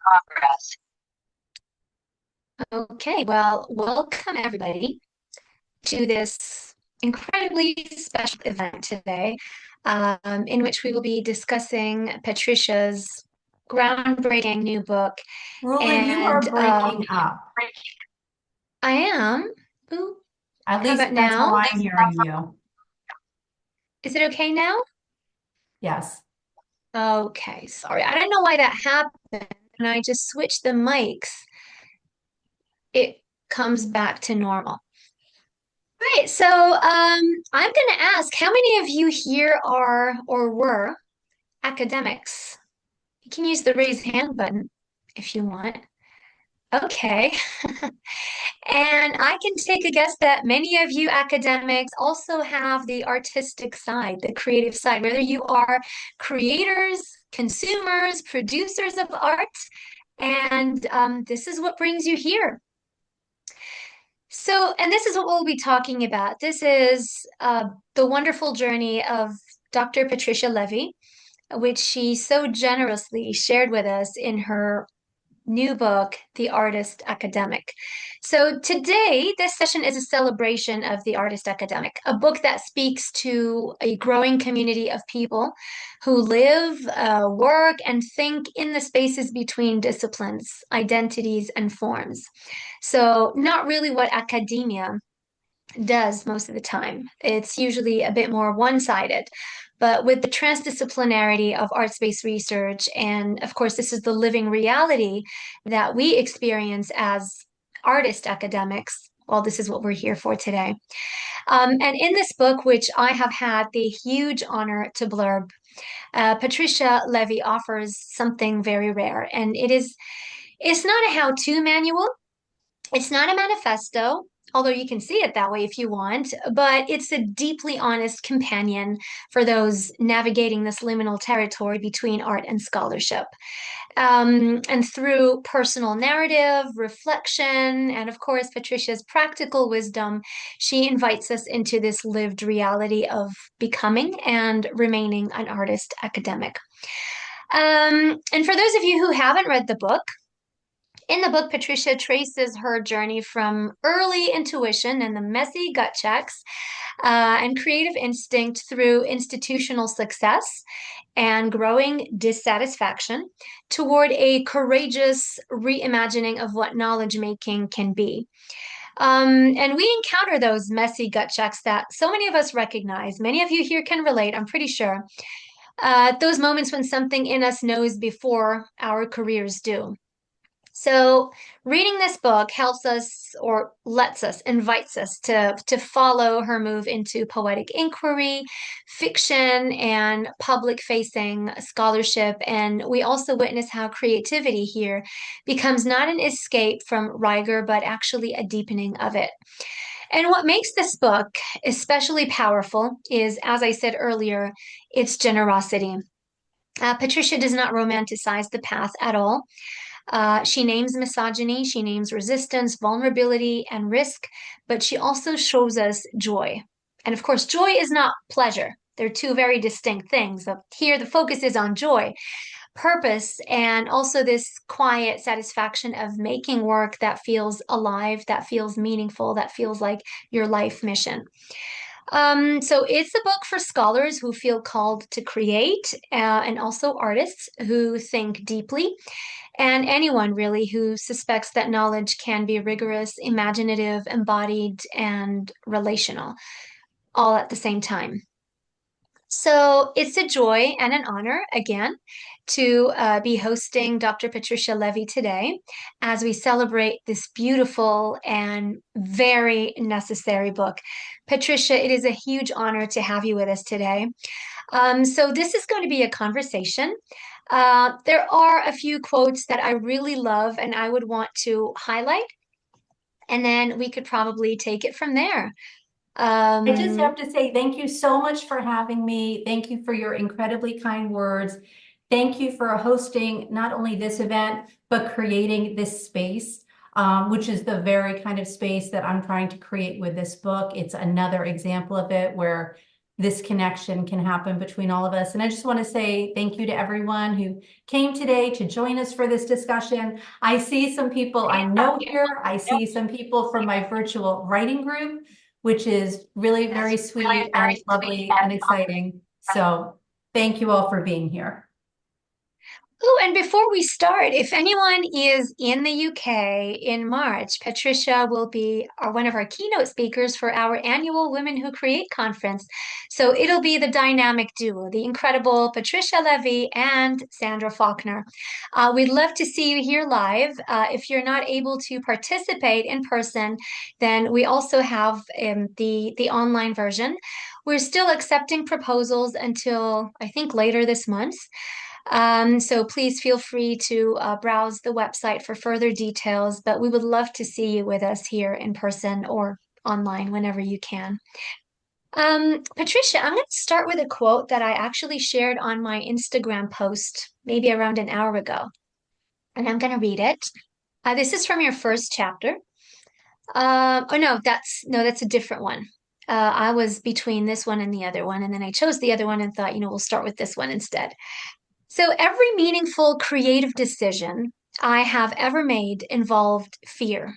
progress. Okay, well, welcome everybody to this incredibly special event today, in which we will be discussing Patricia's groundbreaking new book. Rula, you And are breaking up. I am, ooh, At how least about that's how now? I'm hearing you. Is it okay now? Yes. Okay, sorry. I don't know why that happened. And I just switched the mics. It comes back to normal. Right, so I'm going to ask how many of you here are or were academics? You can use the raise hand button if you want. Okay. And I can take a guess that many of you academics also have the artistic side, the creative side, whether you are creators, consumers, producers of art, and this is what brings you here. So, and this is what we'll be talking about. This is the wonderful journey of Dr. Patricia Leavy, which she so generously shared with us in her new book, The Artist Academic. So today, this session is a celebration of The Artist Academic, a book that speaks to a growing community of people who live, work, and think in the spaces between disciplines, identities, and forms. So, not really what academia does most of the time. It's usually a bit more one-sided. But with the transdisciplinarity of arts-based research, and of course, this is the living reality that we experience as artist academics. Well, this is what we're here for today. And in this book, which I have had the huge honor to blurb, Patricia Leavy offers something very rare, and it's not a how-to manual. It's not a manifesto, although you can see it that way if you want, but it's a deeply honest companion for those navigating this liminal territory between art and scholarship. And through personal narrative, reflection, and of course, Patricia's practical wisdom, she invites us into this lived reality of becoming and remaining an artist academic. And for those of you who haven't read the book, in the book, Patricia traces her journey from early intuition and the messy gut checks and creative instinct through institutional success and growing dissatisfaction toward a courageous reimagining of what knowledge making can be. And we encounter those messy gut checks that so many of us recognize. Many of you here can relate, I'm pretty sure. Those moments when something in us knows before our careers do. So, reading this book helps us or lets us, invites us to follow her move into poetic inquiry, fiction, and public facing scholarship. And we also witness how creativity here becomes not an escape from rigor, but actually a deepening of it. And what makes this book especially powerful is, as I said earlier, its generosity. Patricia does not romanticize the path at all. She names misogyny, she names resistance, vulnerability, and risk, but she also shows us joy. And of course, joy is not pleasure. They're two very distinct things. Here, the focus is on joy, purpose, and also this quiet satisfaction of making work that feels alive, that feels meaningful, that feels like your life mission. So it's a book for scholars who feel called to create, and also artists who think deeply, and anyone really who suspects that knowledge can be rigorous, imaginative, embodied, and relational, all at the same time. So it's a joy and an honor again to be hosting Dr. Patricia Leavy today as we celebrate this beautiful and very necessary book. Patricia, it is a huge honor to have you with us today. So this is going to be a conversation. There are a few quotes that I really love and I would want to highlight, and then we could probably take it from there. I just Um, have to say thank you so much for having me. Thank you for your incredibly kind words. Thank you for hosting not only this event, but creating this space, which is the very kind of space that I'm trying to create with this book. It's another example of it where this connection can happen between all of us. And I just want to say thank you to everyone who came today to join us for this discussion. I see some people I know here. I see some people from my virtual writing group, which is really very sweet and lovely and exciting. So thank you all for being here. Oh, and before we start, if anyone is in the UK in March, Patricia will be one of our keynote speakers for our annual Women Who Create conference. So it'll be the dynamic duo, the incredible Patricia Leavy and Sandra Faulkner. We'd love to see you here live. If you're not able to participate in person, then we also have the online version. We're still accepting proposals until I think later this month. So please feel free to browse the website for further details, but we would love to see you with us here in person or online whenever you can. Patricia, I'm going to start with a quote that I actually shared on my Instagram post maybe around an hour ago, and I'm going to read it. This is from your first chapter. Oh no, that's a different one. I was between this one and the other one, and then I chose the other one and thought, we'll start with this one instead. So every meaningful creative decision I have ever made involved fear.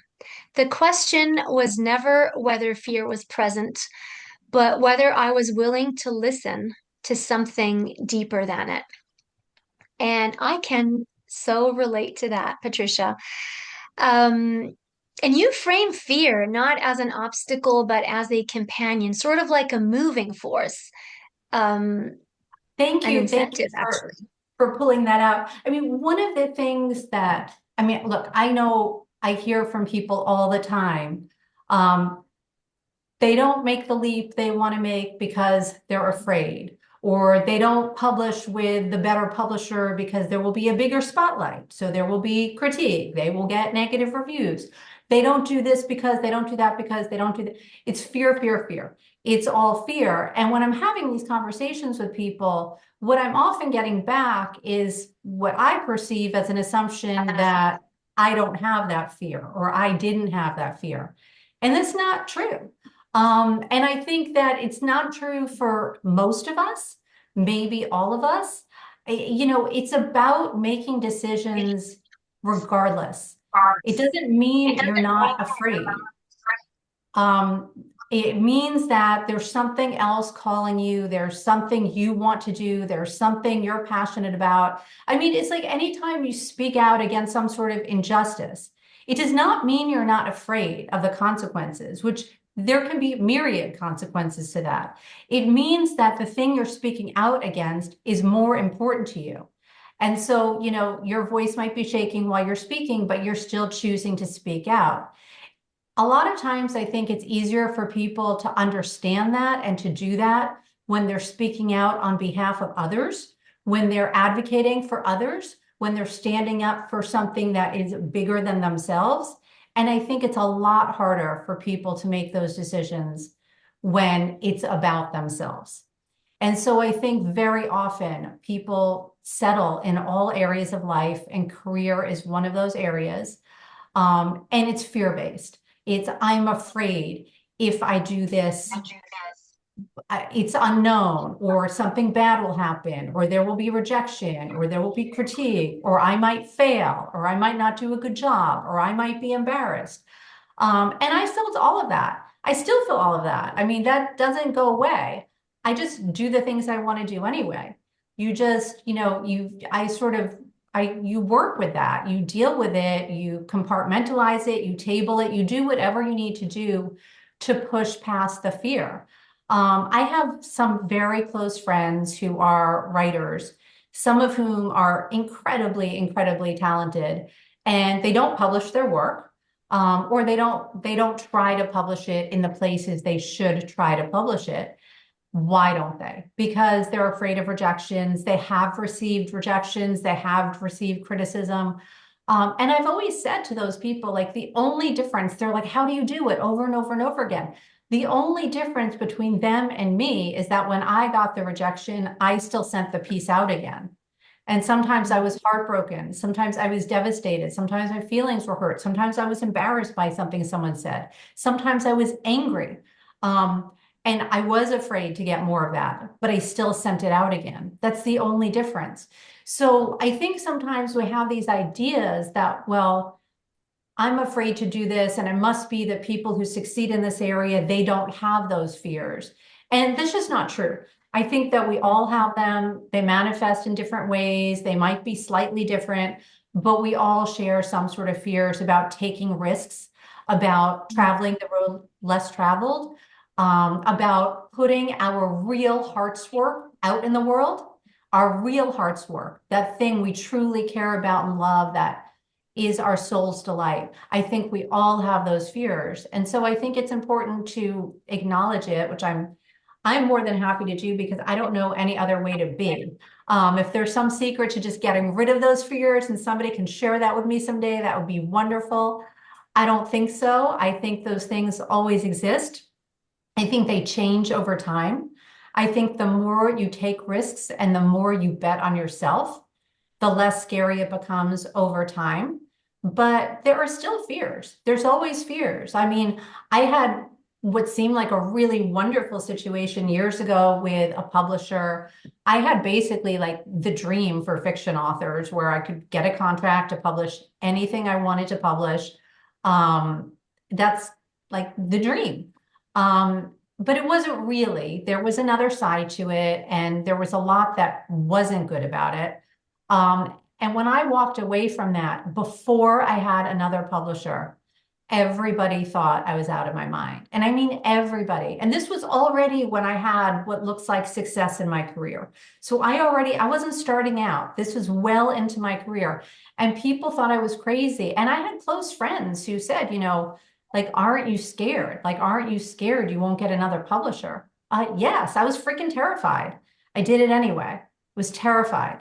The question was never whether fear was present, but whether I was willing to listen to something deeper than it. And I can so relate to that, Patricia. Um, and you frame fear not as an obstacle, but as a companion, sort of like a moving force, um, Thank an you. Thank you incentive, actually. for pulling that out. I mean, one of the things that, I mean, look, I know I hear from people all the time. Um, they don't make the leap they want to make because they're afraid, or they don't publish with the better publisher because there will be a bigger spotlight. So there will be critique. They will get negative reviews. They don't do this because they don't do that because they don't do that. It's fear, fear, fear. It's all fear. And when I'm having these conversations with people, what I'm often getting back is what I perceive as an assumption that I don't have that fear or I didn't have that fear. And that's not true. And I think that it's not true for most of us, maybe all of us. It's about making decisions regardless. It doesn't mean you're not afraid. Um, it means that there's something else calling you. There's something you want to do. There's something you're passionate about. I mean, it's like anytime you speak out against some sort of injustice, it does not mean you're not afraid of the consequences, which there can be myriad consequences to that. It means that the thing you're speaking out against is more important to you. And so, your voice might be shaking while you're speaking, but you're still choosing to speak out. A lot of times I think it's easier for people to understand that and to do that when they're speaking out on behalf of others, when they're advocating for others, when they're standing up for something that is bigger than themselves. And I think it's a lot harder for people to make those decisions when it's about themselves. And so I think very often people settle in all areas of life, and career is one of those areas. And it's fear-based. It's, I'm afraid if I do this, it's unknown, or something bad will happen, or there will be rejection, or there will be critique, or I might fail, or I might not do a good job, or I might be embarrassed. And I felt all of that. I still feel all of that. I mean, that doesn't go away. I just do the things I want to do anyway. You just, you work with that, you deal with it, you compartmentalize it, you table it, you do whatever you need to do to push past the fear. I have some very close friends who are writers, some of whom are incredibly, incredibly talented, and they don't publish their work, or they don't try to publish it in the places they should try to publish it. Why don't they? Because they're afraid of rejections. They have received rejections. They have received criticism. And I've always said to those people, like, the only difference, they're like, how do you do it over and over and over again? The only difference between them and me is that when I got the rejection, I still sent the piece out again. And sometimes I was heartbroken. Sometimes I was devastated. Sometimes my feelings were hurt. Sometimes I was embarrassed by something someone said. Sometimes I was angry. And I was afraid to get more of that, but I still sent it out again. That's the only difference. So I think sometimes we have these ideas that, well, I'm afraid to do this, and it must be that people who succeed in this area, they don't have those fears. And this is not true. I think that we all have them. They manifest in different ways. They might be slightly different, but we all share some sort of fears about taking risks, about traveling the road less traveled, about putting our real heart's work out in the world, our real heart's work, that thing we truly care about and love, that is our soul's delight. I think we all have those fears. And so I think it's important to acknowledge it, which I'm more than happy to do because I don't know any other way to be. If there's some secret to just getting rid of those fears and somebody can share that with me someday, that would be wonderful. I don't think so. I think those things always exist. I think they change over time. I think the more you take risks and the more you bet on yourself, the less scary it becomes over time. But there are still fears. There's always fears. I mean, I had what seemed like a really wonderful situation years ago with a publisher. I had basically like the dream for fiction authors where I could get a contract to publish anything I wanted to publish. That's like the dream. But it wasn't really. There was another side to it, and there was a lot that wasn't good about it. And when I walked away from that, before I had another publisher, everybody thought I was out of my mind. And I mean, everybody. And this was already when I had what looks like success in my career. So I wasn't starting out. This was well into my career. And people thought I was crazy. And I had close friends who said, like, aren't you scared? Like, aren't you scared you won't get another publisher? Yes, I was freaking terrified. I did it anyway. Was terrified.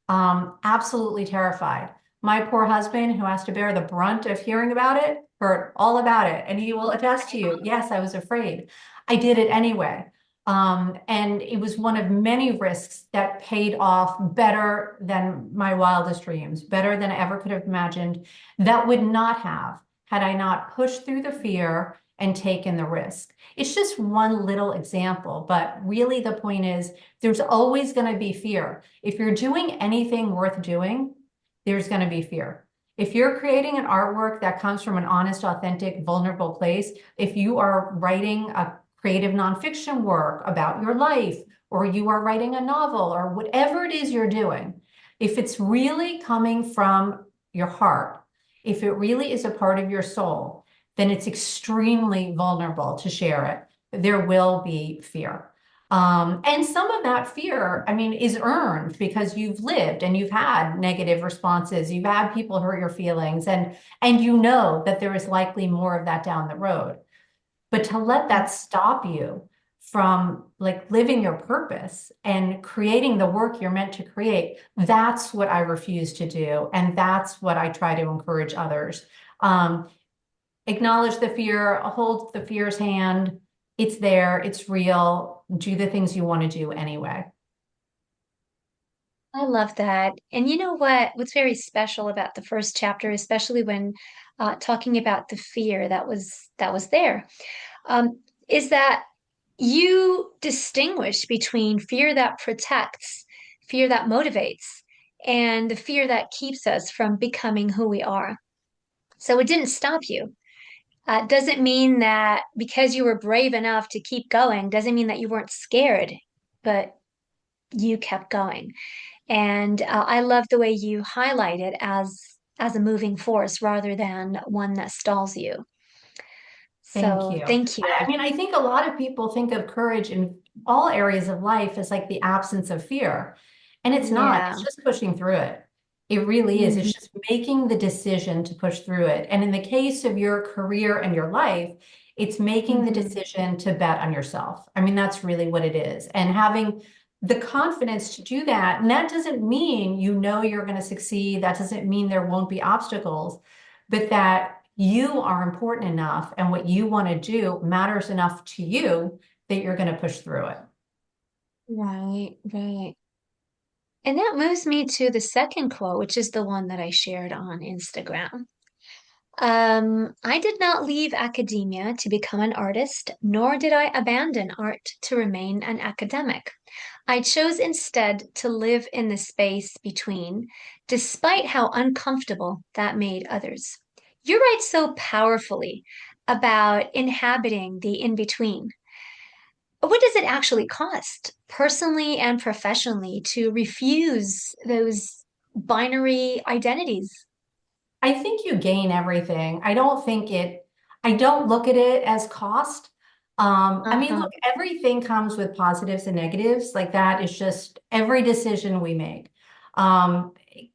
Absolutely terrified. My poor husband, who has to bear the brunt of hearing about it, heard all about it, and he will attest to you. Yes, I was afraid. I did it anyway. And it was one of many risks that paid off better than my wildest dreams, better than I ever could have imagined. That would not have had I not pushed through the fear and taken the risk. It's just one little example, but really the point is there's always going to be fear. If you're doing anything worth doing, there's going to be fear. If you're creating an artwork that comes from an honest, authentic, vulnerable place, if you are writing a creative nonfiction work about your life, or you are writing a novel, or whatever it is you're doing, if it's really coming from your heart, if it really is a part of your soul, then it's extremely vulnerable to share it. There will be fear. And some of that fear, I mean, is earned because you've lived and you've had negative responses. You've had people hurt your feelings, and you know that there is likely more of that down the road. But to let that stop you from like living your purpose and creating the work you're meant to create, that's what I refuse to do. And that's what I try to encourage others. Acknowledge the fear, hold the fear's hand. It's there, it's real. Do the things you want to do anyway. I love that. And you know what? What's very special about the first chapter, especially when talking about the fear that was there, is that you distinguish between fear that protects, fear that motivates, and the fear that keeps us from becoming who we are. So it didn't stop you. Doesn't mean that because you were brave enough to keep going, doesn't mean that you weren't scared, but you kept going. And I love the way you highlight it as a moving force rather than one that stalls you. Thank So you. thank you. I mean, I think a lot of people think of courage in all areas of life as like the absence of fear. And it's not, it's Yeah. just pushing through it. It really is. It's Mhm. just making the decision to push through it. And in the case of your career and your life, it's making the Mhm. decision to bet on yourself. I mean, that's really what it is. And having the confidence to do that. And that doesn't mean you know you're going to succeed. That doesn't mean there won't be obstacles, but that you are important enough and what you want to do matters enough to you that you're going to push through it. Right, right. And that moves me to the second quote, which is the one that I shared on Instagram. I did not leave academia to become an artist, nor did I abandon art to remain an academic. I chose instead to live in the space between, despite how uncomfortable that made others. You write so powerfully about inhabiting the in-between. What does it actually cost, personally and professionally, to refuse those binary identities? I think you gain everything. I don't look at it as cost. I mean, Uh-huh. look, everything comes with positives and negatives. Like that is just every decision we make.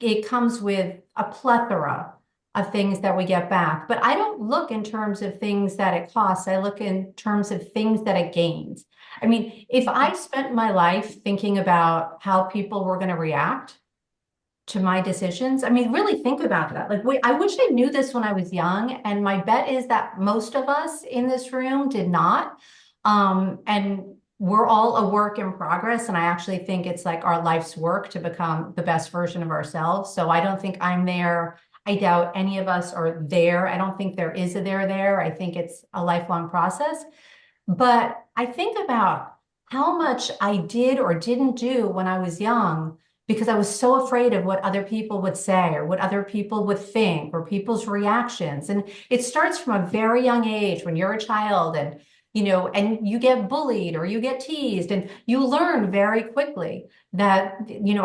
It comes with a plethora of things that we get back. But I don't look in terms of things that it costs. I look in terms of things that it gains. I mean, if I spent my life thinking about how people were going to react, to my decisions. I mean, really think about that. Like, wait, I wish I knew this when I was young. And my bet is that most of us in this room did not. And we're all a work in progress. And I actually think it's like our life's work to become the best version of ourselves. So I don't think I'm there. I doubt any of us are there. I don't think there is a there. I think it's a lifelong process. But I think about how much I did or didn't do when I was young because I was so afraid of what other people would say or what other people would think or people's reactions. And it starts from a very young age when you're a child and and you get bullied or you get teased and you learn very quickly that,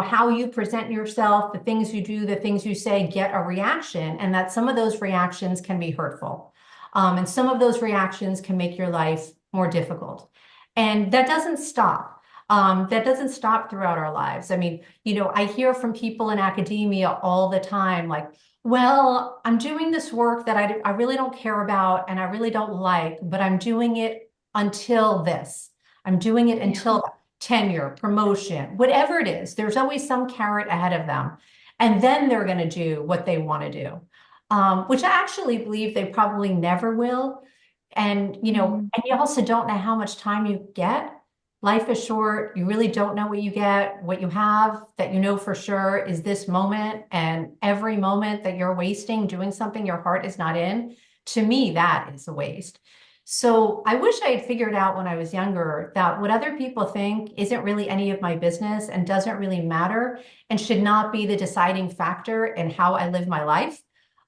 how you present yourself, the things you do, the things you say get a reaction and that some of those reactions can be hurtful. And some of those reactions can make your life more difficult. And that doesn't stop. That doesn't stop throughout our lives. I mean, I hear from people in academia all the time, like, well, I'm doing this work that I really don't care about and I really don't like, but I'm doing it until this. I'm doing it Yeah. until tenure, promotion, whatever it is. There's always some carrot ahead of them. And then they're going to do what they want to do, which I actually believe they probably never will. And, Mhm. and you also don't know how much time you get. Life is short. You really don't know what you get. What you have that you know for sure is this moment. And every moment that you're wasting doing something your heart is not in, to me, that is a waste. So I wish I had figured out when I was younger that what other people think isn't really any of my business and doesn't really matter and should not be the deciding factor in how I live my life,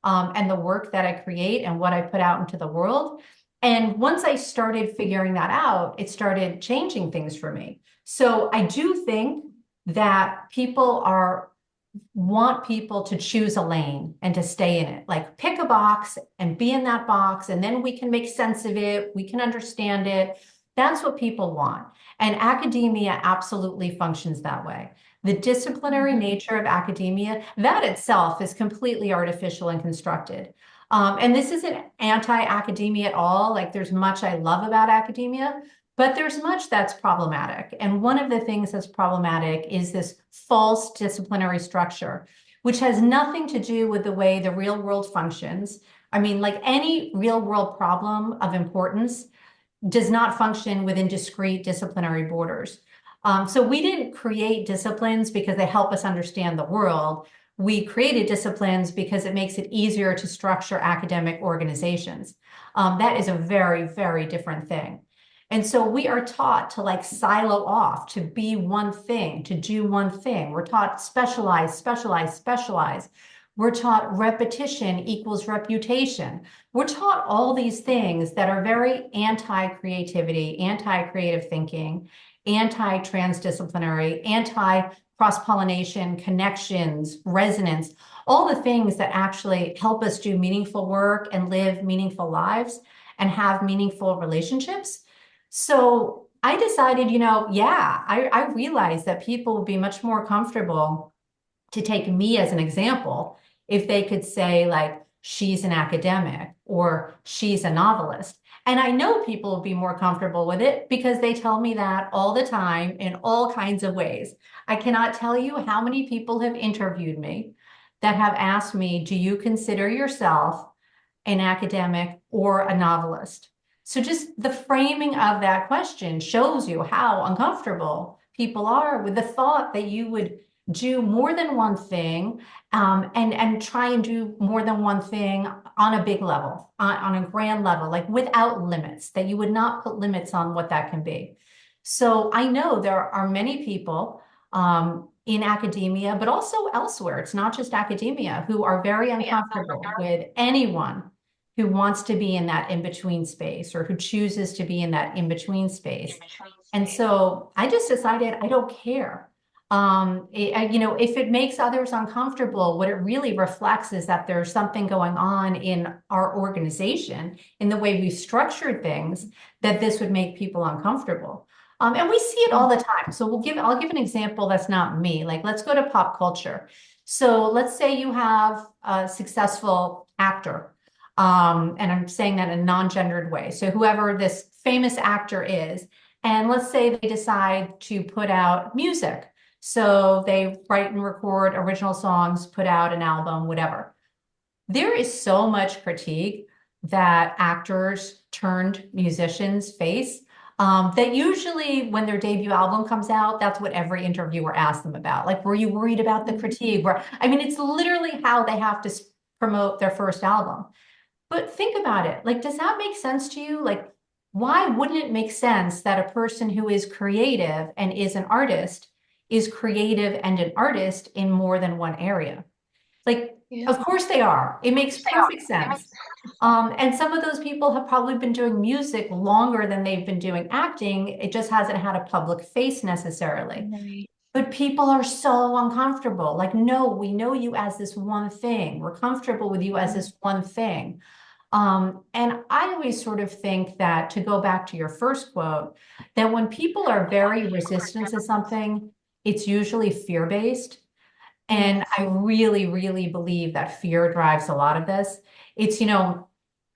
and the work that I create and what I put out into the world. And once I started figuring that out, it started changing things for me. So I do think that people are want people to choose a lane and to stay in it. Like pick a box and be in that box, and then we can make sense of it. We can understand it. That's what people want. And academia absolutely functions that way. The disciplinary Mhm. nature of academia, that itself is completely artificial and constructed. And this isn't anti-academia at all. Like there's much I love about academia, but there's much that's problematic. And one of the things that's problematic is this false disciplinary structure, which has nothing to do with the way the real world functions. I mean, like any real world problem of importance does not function within discrete disciplinary borders. So we didn't create disciplines because they help us understand the world. We created disciplines because it makes it easier to structure academic organizations. That is a very, very different thing. And so we are taught to like silo off, to be one thing, to do one thing. We're taught specialize, specialize, specialize. We're taught repetition equals reputation. We're taught all these things that are very anti-creativity, anti-creative thinking, anti-transdisciplinary, anti-cross-pollination, connections, resonance, all the things that actually help us do meaningful work and live meaningful lives and have meaningful relationships. So I decided, yeah, I realized that people would be much more comfortable to take me as an example if they could say, like, she's an academic or she's a novelist. And I know people will be more comfortable with it because they tell me that all the time in all kinds of ways. I cannot tell you how many people have interviewed me that have asked me, do you consider yourself an academic or a novelist? So just the framing of that question shows you how uncomfortable people are with the thought that you would do more than one thing, and try and do more than one thing on a big level, on a grand level, like without limits, that you would not put limits on what that can be. So I know there are many people in academia, but also elsewhere, it's not just academia, who are very uncomfortable with anyone who wants to be in that in-between space or who chooses to be in that in-between space. And so I just decided I don't care. If it makes others uncomfortable, what it really reflects is that there's something going on in our organization, in the way we've structured things, that this would make people uncomfortable. And we see it all the time. So I'll give an example that's not me. Like, let's go to pop culture. So let's say you have a successful actor, and I'm saying that in a non-gendered way. So whoever this famous actor is, and let's say they decide to put out music. So they write and record original songs, put out an album, whatever. There is so much critique that actors turned musicians face, that usually when their debut album comes out, that's what every interviewer asks them about. Like, were you worried about the critique? I mean, it's literally how they have to promote their first album. But think about it. Like, does that make sense to you? Like, why wouldn't it make sense that a person who is creative and is creative and an artist in more than one area? Like, Yeah. of course they are. It makes perfect sense. And some of those people have probably been doing music longer than they've been doing acting. It just hasn't had a public face necessarily. Right. But people are so uncomfortable. Like, no, we know you as this one thing. We're comfortable with you as this one thing. And I always sort of think that, to go back to your first quote, that when people are very resistant to something, it's usually fear-based. And Yes. I really, really believe that fear drives a lot of this. It's,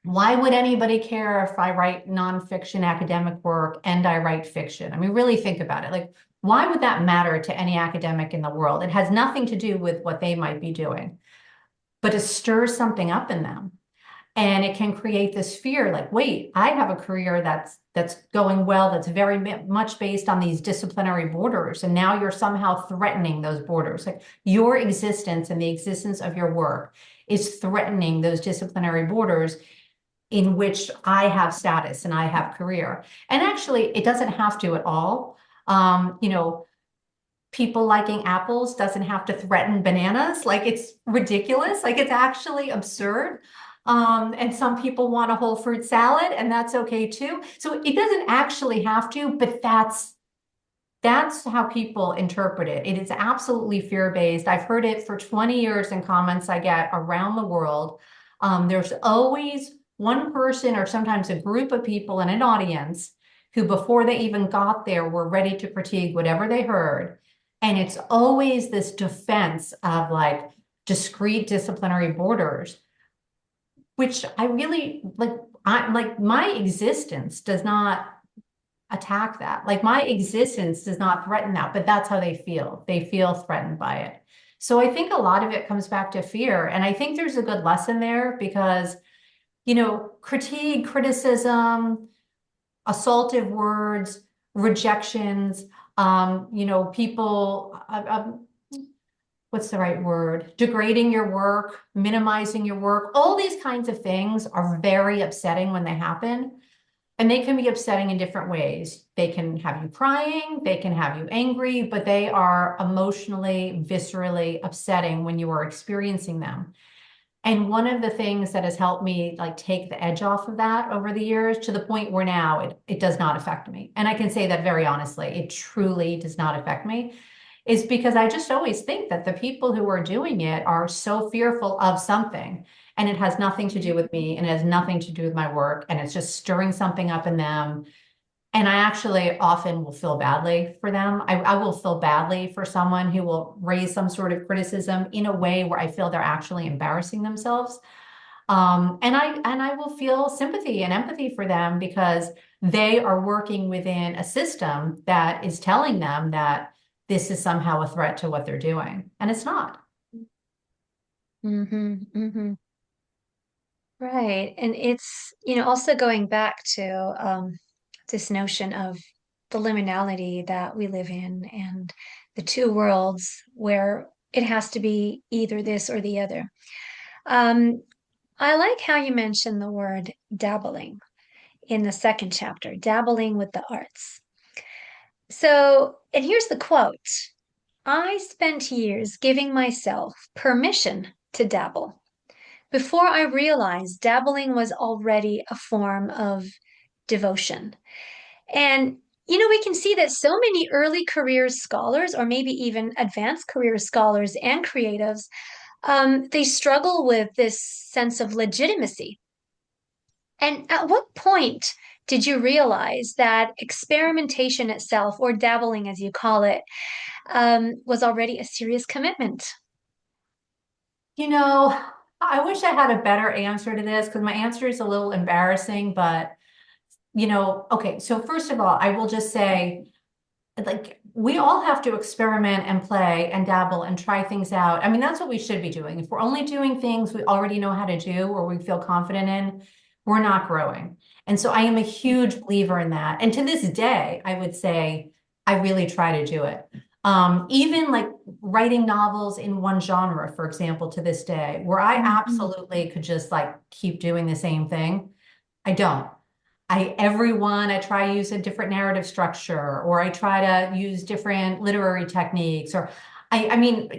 why would anybody care if I write nonfiction academic work and I write fiction? I mean, really think about it. Like, why would that matter to any academic in the world? It has nothing to do with what they might be doing, but it stirs something up in them. And it can create this fear, like, wait, I have a career that's going well, that's very much based on these disciplinary borders, and now you're somehow threatening those borders. Like, your existence and the existence of your work is threatening those disciplinary borders in which I have status and I have career. And actually, it doesn't have to at all. People liking apples doesn't have to threaten bananas. Like, it's ridiculous. Like, it's actually absurd. And some people want a whole fruit salad, and that's okay too. So it doesn't actually have to, but that's how people interpret it. It is absolutely fear-based. I've heard it for 20 years in comments I get around the world. There's always one person or sometimes a group of people in an audience who, before they even got there, were ready to critique whatever they heard. And it's always this defense of, like, discrete disciplinary borders, which I really like. My existence does not attack that. Like, my existence does not threaten that, but that's how they feel. They feel threatened by it. So I think a lot of it comes back to fear. And I think there's a good lesson there because, critique, criticism, assaultive words, rejections, people, what's the right word? Degrading your work, minimizing your work, all these kinds of things are very upsetting when they happen. And they can be upsetting in different ways. They can have you crying, they can have you angry, but they are emotionally, viscerally upsetting when you are experiencing them. And one of the things that has helped me, like, take the edge off of that over the years, to the point where now it does not affect me. And I can say that very honestly, it truly does not affect me, is because I just always think that the people who are doing it are so fearful of something, and it has nothing to do with me, and it has nothing to do with my work, and it's just stirring something up in them. And I actually often will feel badly for them. I will feel badly for someone who will raise some sort of criticism in a way where I feel they're actually embarrassing themselves. And I will feel sympathy and empathy for them because they are working within a system that is telling them that this is somehow a threat to what they're doing, and it's not. Mm-hmm. Mm-hmm. Right. And it's, also going back to this notion of the liminality that we live in and the two worlds where it has to be either this or the other. Um, I like how you mentioned the word dabbling in the second chapter, dabbling with the arts. So, and here's the quote. I spent years giving myself permission to dabble before I realized dabbling was already a form of devotion. And, we can see that so many early career scholars, or maybe even advanced career scholars and creatives, they struggle with this sense of legitimacy. And at what point did you realize that experimentation itself, or dabbling as you call it, was already a serious commitment? You know, I wish I had a better answer to this because my answer is a little embarrassing, but okay, so first of all, I will just say, like, we all have to experiment and play and dabble and try things out. I mean, that's what we should be doing. If we're only doing things we already know how to do or we feel confident in, we're not growing. And so I am a huge believer in that. And to this day, I would say I really try to do it. Even like writing novels in one genre, for example, to this day, where I Mhm. absolutely could just like keep doing the same thing. I don't. I try to use a different narrative structure, or I try to use different literary techniques, or I mean,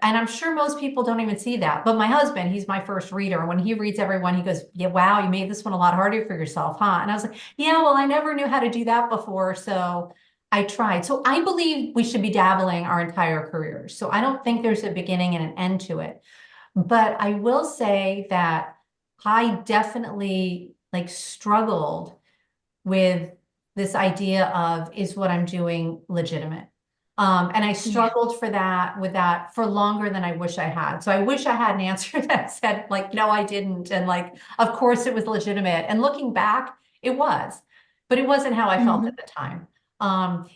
and I'm sure most people don't even see that. But my husband, he's my first reader. When he reads everyone, he goes, "Yeah, wow, you made this one a lot harder for yourself, huh?" And I was like, "Yeah, well, I never knew how to do that before, so I tried." So I believe we should be dabbling our entire careers. So I don't think there's a beginning and an end to it. But I will say that I definitely like struggled with this idea of, is what I'm doing legitimate? And I Yeah. struggled with that for longer than I wish I had. So I wish I had an answer that said like, no, I didn't. And like, of course it was legitimate. And looking back, it was, but it wasn't how I felt Mhm. at the time.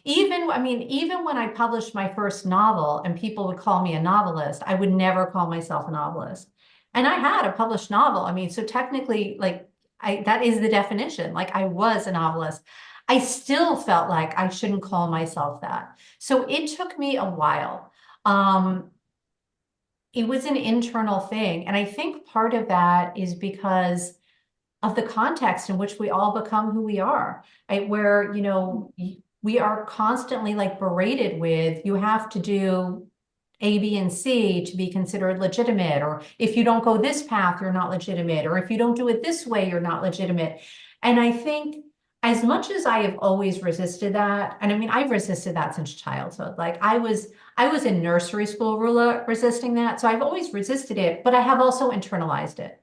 Even when I published my first novel and people would call me a novelist, I would never call myself a novelist. And I had a published novel. I mean, so technically, like, that is the definition. Like, I was a novelist. I still felt like I shouldn't call myself that. So it took me a while. Um, it was an internal thing. And I think part of that is because of the context in which we all become who we are, right? Where, we are constantly like berated with, you have to do A, B, and C to be considered legitimate, or if you don't go this path, you're not legitimate, or if you don't do it this way, you're not legitimate. And I think as much as I have always resisted that, and I mean, I've resisted that since childhood. Like I was in nursery school resisting that. So I've always resisted it, but I have also internalized it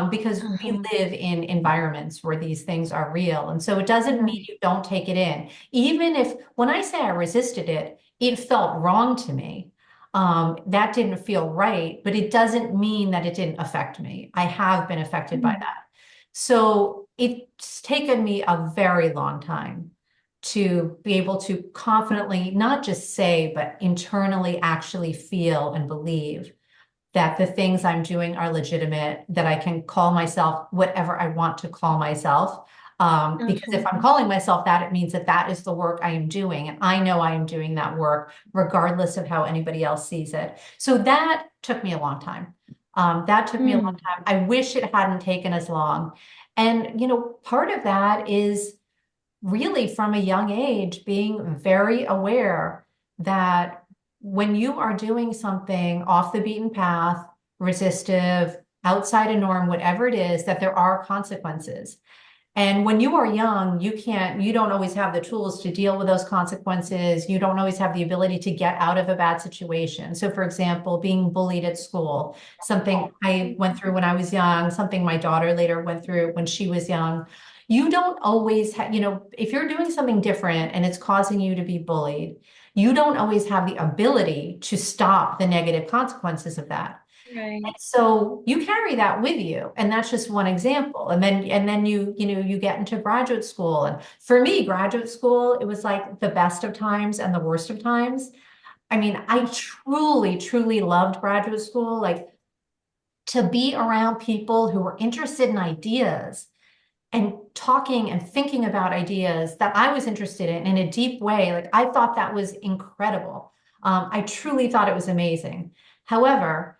because we Uh-huh. live in environments where these things are real. And so it doesn't mean Right. you don't take it in. Even if, when I say I resisted it, it felt wrong to me. That didn't feel right, but it doesn't mean that it didn't affect me. I have been affected by Mhm. that. So it's taken me a very long time to be able to confidently not just say, but internally actually feel and believe that the things I'm doing are legitimate, that I can call myself whatever I want to call myself. Because if I'm Uh-huh. calling myself that, it means that that is the work I am doing. And I know I am doing that work regardless of how anybody else sees it. So that took me a long time. That took me a long Mm. time. I wish it hadn't taken as long. And, part of that is really from a young age being very aware that when you are doing something off the beaten path, resistive, outside a norm, whatever it is, that there are consequences. And when you are young, you don't always have the tools to deal with those consequences. You don't always have the ability to get out of a bad situation. So, for example, being bullied at school, something I went through when I was young, something my daughter later went through when she was young. You don't always have, if you're doing something different and it's causing you to be bullied, you don't always have the ability to stop the negative consequences of that. Right. So you carry that with you, and that's just one example. And then you get into graduate school. And for me, graduate school, it was like the best of times and the worst of times. I mean, I truly, truly loved graduate school. Like to be around people who were interested in ideas and talking and thinking about ideas that I was interested in a deep way. Like I thought that was incredible. I truly thought it was amazing. However,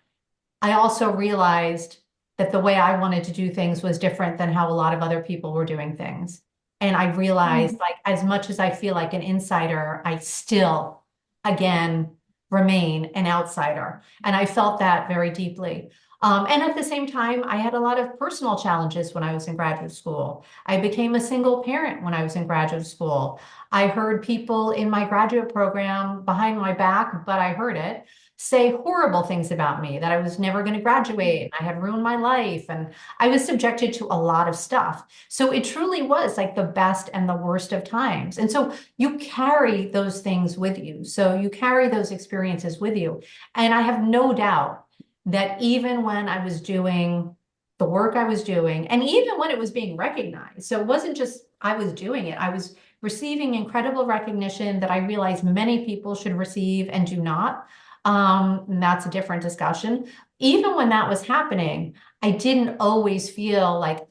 I also realized that the way I wanted to do things was different than how a lot of other people were doing things. And I realized, Mhm. like, as much as I feel like an insider, I still, again, remain an outsider. And I felt that very deeply. And at the same time, I had a lot of personal challenges when I was in graduate school. I became a single parent when I was in graduate school. I heard people in my graduate program behind my back, but I heard it say horrible things about me, that I was never going to graduate. I had ruined my life. And I was subjected to a lot of stuff. So it truly was like the best and the worst of times. And so you carry those things with you. So you carry those experiences with you. And I have no doubt that even when I was doing the work I was doing, and even when it was being recognized, so it wasn't just I was doing it, I was receiving incredible recognition that I realized many people should receive and do not. And that's a different discussion. Even when that was happening, I didn't always feel like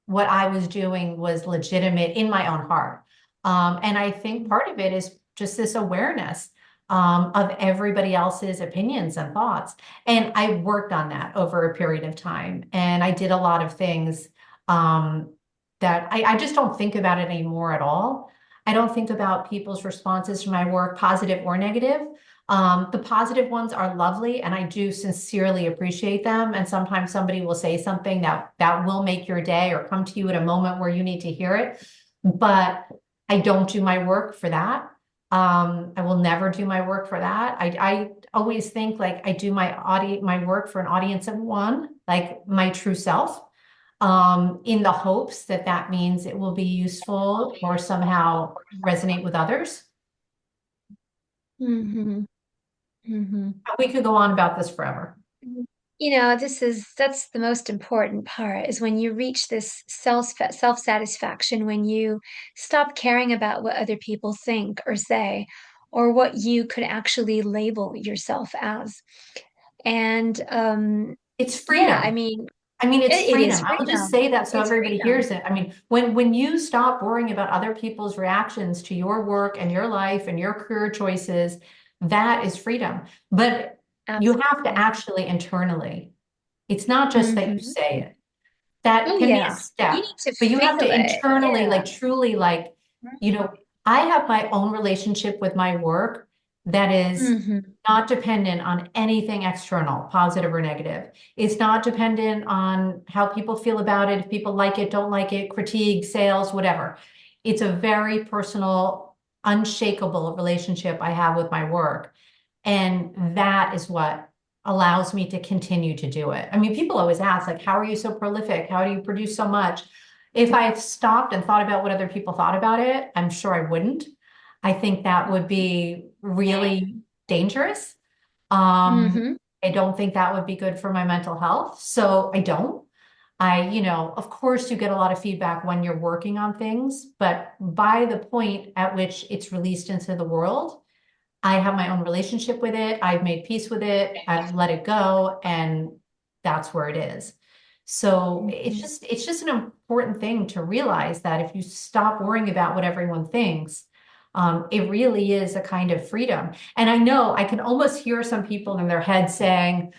what I was doing was legitimate in my own heart. And I think part of it is just this awareness of everybody else's opinions and thoughts. And I worked on that over a period of time. And I did a lot of things that I just don't think about it anymore at all. I don't think about people's responses to my work, positive or negative. The positive ones are lovely, and I do sincerely appreciate them. And sometimes somebody will say something that will make your day or come to you at a moment where you need to hear it. But I don't do my work for that. I will never do my work for that. I always think like I do my work for an audience of one, like my true self, in the hopes that that means it will be useful or somehow resonate with others. Mhm. Mhm. We could go on about this forever. That's the most important part is when you reach this self-satisfaction, when you stop caring about what other people think or say, or what you could actually label yourself as. And It's yeah, I freedom. mean, I mean, it's it is freedom. I'll just freedom. say that so It's everybody freedom. hears it. I mean, when you stop worrying about other people's reactions to your work and your life and your career choices, that is freedom. But you have to Absolutely. actually internally. It's not just that you Hmm. say it. That Oh can be a yeah. You step, need to but you have feel to it. internally, Yeah. like truly, like, you know, I have my own relationship with my work that is Hmm. not dependent on anything external, positive or negative. It's not dependent on how people feel about it, if people like it, don't like it, critique, sales, whatever. It's a very personal, unshakable relationship I have with my work. And that is what allows me to continue to do it. I mean, people always ask, like, how are you so prolific? How do you produce so much? If I stopped and thought about what other people thought about it, I'm sure I wouldn't. I think that would be really dangerous. Um, Hmm. I don't think that would be good for my mental health. So I don't. Of course, you get a lot of feedback when you're working on things, but by the point at which it's released into the world, I have my own relationship with it. I've made peace with it. I've let it go, and that's where it is. So Hmm. it's just an important thing to realize that if you stop worrying about what everyone thinks, it really is a kind of freedom. And I know I can almost hear some people in their head saying,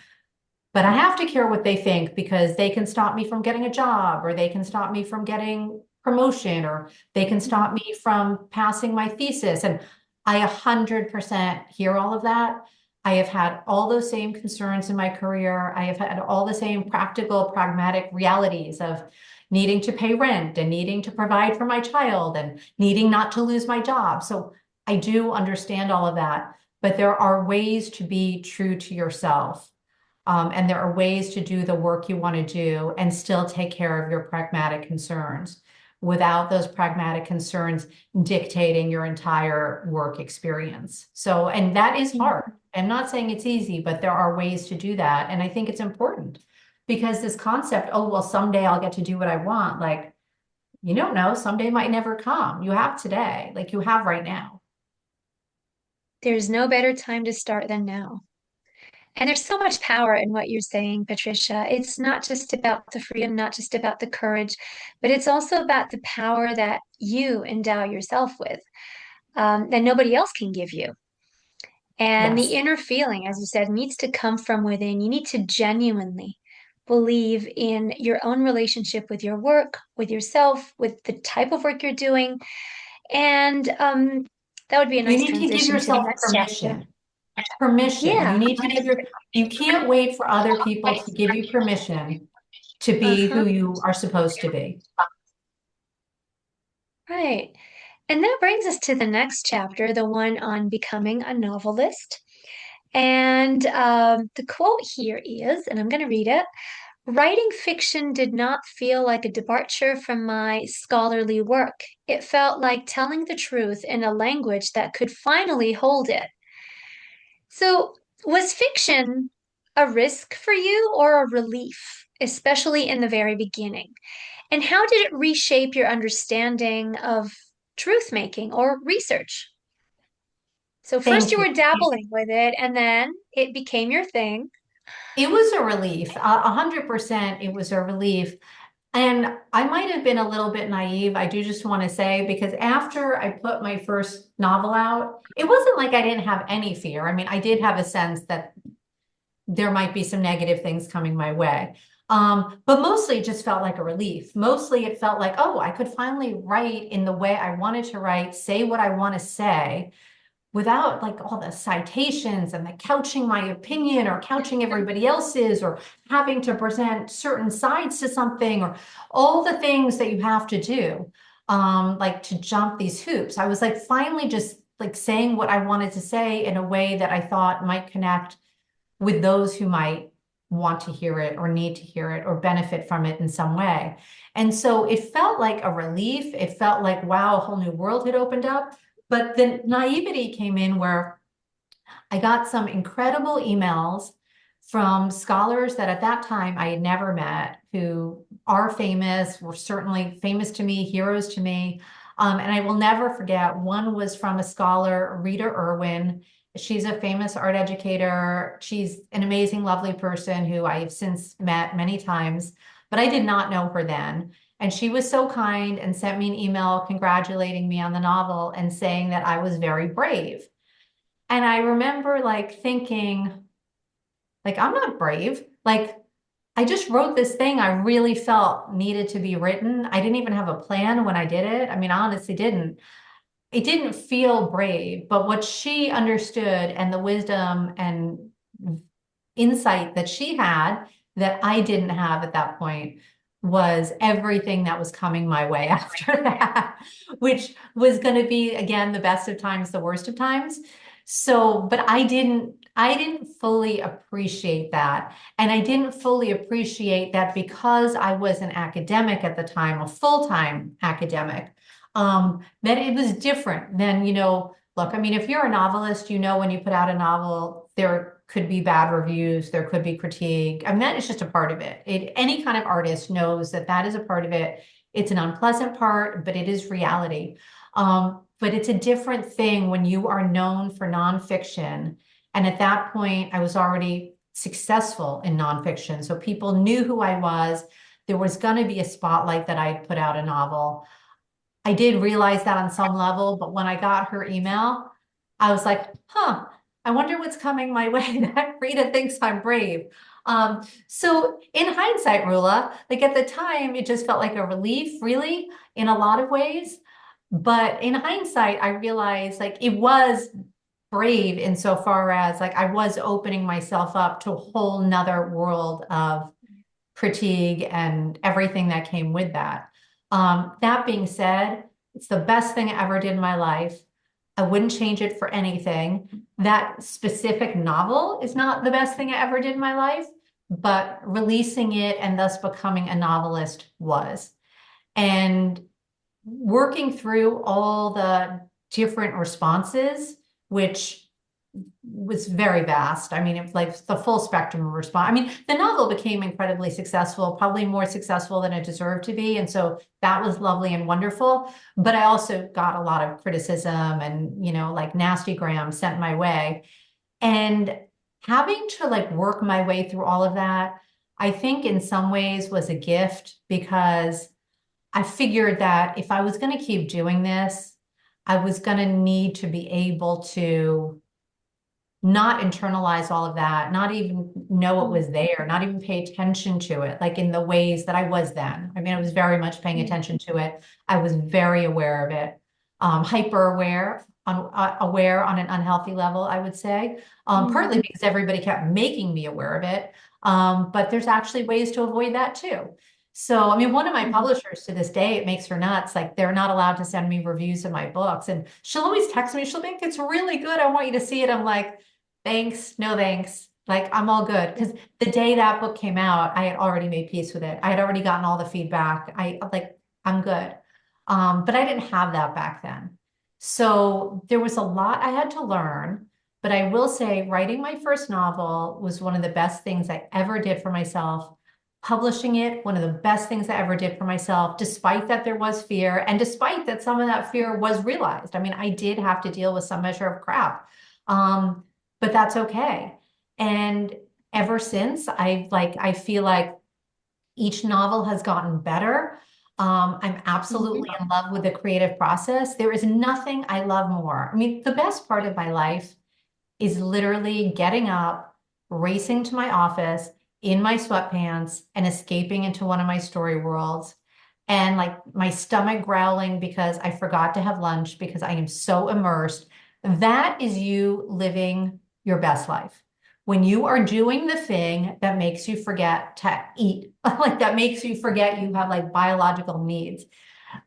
but I have to care what they think because they can stop me from getting a job, or they can stop me from getting promotion, or they can stop me from passing my thesis. And I 100% hear all of that. I have had all those same concerns in my career. I have had all the same practical, pragmatic realities of needing to pay rent and needing to provide for my child and needing not to lose my job. So I do understand all of that, but there are ways to be true to yourself, and there are ways to do the work you want to do and still take care of your pragmatic concerns without those pragmatic concerns dictating your entire work experience. So, and that is hard. I'm not saying it's easy, but there are ways to do that. And I think it's important because this concept, oh, well, someday I'll get to do what I want. Like, you don't know, someday might never come. You have today, like you have right now. There's no better time to start than now. And there's so much power in what you're saying, Patricia. It's not just about the freedom, not just about the courage, but it's also about the power that you endow yourself with, that nobody else can give you. And the Yes. inner feeling, as you said, needs to come from within. You need to genuinely believe in your own relationship with your work, with yourself, with the type of work you're doing. And that would be a You nice need to give transition to the yourself next chapter. permission. Permission. You Yeah. need to give you can't wait for other people to give you permission to be who Uh-huh. you are supposed to be. Right. And that brings us to the next chapter, the one on becoming a novelist. And the quote here is, and I'm going to read it. Writing fiction did not feel like a departure from my scholarly work. It felt like telling the truth in a language that could finally hold it. So, was fiction a risk for you or a relief, especially in the very beginning? And how did it reshape your understanding of truth making or research? So, first Thank you you. were dabbling with it, and then it became your thing. It was a relief. 100% it was a relief. And I might have been a little bit naive, I do just want to say, because after I put my first novel out, it wasn't like I didn't have any fear. I mean, I did have a sense that there might be some negative things coming my way. But mostly it just felt like a relief. Mostly it felt like, oh, I could finally write in the way I wanted to write, say what I want to say without like all the citations and the couching my opinion or couching everybody else's or having to present certain sides to something or all the things that you have to do, like to jump these hoops. I was like finally just like saying what I wanted to say in a way that I thought might connect with those who might want to hear it or need to hear it or benefit from it in some way. And so it felt like a relief. It felt like, wow, a whole new world had opened up. But the naivety came in where I got some incredible emails from scholars that at that time I had never met who are famous, were certainly famous to me, heroes to me. And I will never forget, one was from a scholar, Rita Irwin. She's a famous art educator. She's an amazing, lovely person who I have since met many times, but I did not know her then. And she was so kind and sent me an email congratulating me on the novel and saying that I was very brave. And I remember like thinking, like, I'm not brave. Like, I just wrote this thing I really felt needed to be written. I didn't even have a plan when I did it. I mean, I honestly didn't. It didn't feel brave, but what she understood and the wisdom and insight that she had that I didn't have at that point was everything that was coming my way after that, which was going to be again the best of times, the worst of times. So, but I didn't fully appreciate that. And I didn't fully appreciate that because I was an academic at the time, a full-time academic, that it was different than, look, I mean, if you're a novelist, when you put out a novel, there could be bad reviews, there could be critique. I mean, that is just a part of it. Any kind of artist knows that that is a part of it. It's an unpleasant part, but it is reality. But it's a different thing when you are known for nonfiction. And at that point, I was already successful in nonfiction. So people knew who I was. There was going to be a spotlight that I had put out a novel. I did realize that on some level, but when I got her email, I was like, huh, I wonder what's coming my way that Rita thinks I'm brave. So in hindsight, Rula, like at the time, it just felt like a relief, really, in a lot of ways. But in hindsight, I realized like it was brave insofar as like I was opening myself up to a whole nother world of critique and everything that came with that. That being said, it's the best thing I ever did in my life. I wouldn't change it for anything. That specific novel is not the best thing I ever did in my life, but releasing it and thus becoming a novelist was. And working through all the different responses, which was very vast. I mean, it's like the full spectrum of response. I mean, the novel became incredibly successful, probably more successful than it deserved to be. And so that was lovely and wonderful. But I also got a lot of criticism and, like nasty gram sent my way. And having to like work my way through all of that, I think in some ways was a gift because I figured that if I was going to keep doing this, I was going to need to be able to not internalize all of that, not even know it was there, not even pay attention to it, like in the ways that I was then. I mean, I was very much paying attention to it. I was very aware of it, hyper aware on an unhealthy level, I would say, Mm-hmm. partly because everybody kept making me aware of it. But there's actually ways to avoid that too. So, I mean, one of my Mm-hmm. publishers to this day, it makes her nuts. Like, they're not allowed to send me reviews of my books. And she'll always text me. She'll think it's really good. I want you to see it. I'm like, thanks, no thanks. Like, I'm all good. Because the day that book came out, I had already made peace with it. I had already gotten all the feedback. I'm good. But I didn't have that back then. So there was a lot I had to learn. But I will say, writing my first novel was one of the best things I ever did for myself. Publishing it, one of the best things I ever did for myself, despite that there was fear and despite that some of that fear was realized. I mean, I did have to deal with some measure of crap. Um, but that's okay. And ever since, I feel like each novel has gotten better. I'm Mm-hmm. absolutely in love with the creative process. There is nothing I love more. I mean, the best part of my life is literally getting up, racing to my office in my sweatpants and escaping into one of my story worlds. And like my stomach growling because I forgot to have lunch because I am so immersed. That is you living your best life. When you are doing the thing that makes you forget to eat, like that makes you forget you have like biological needs.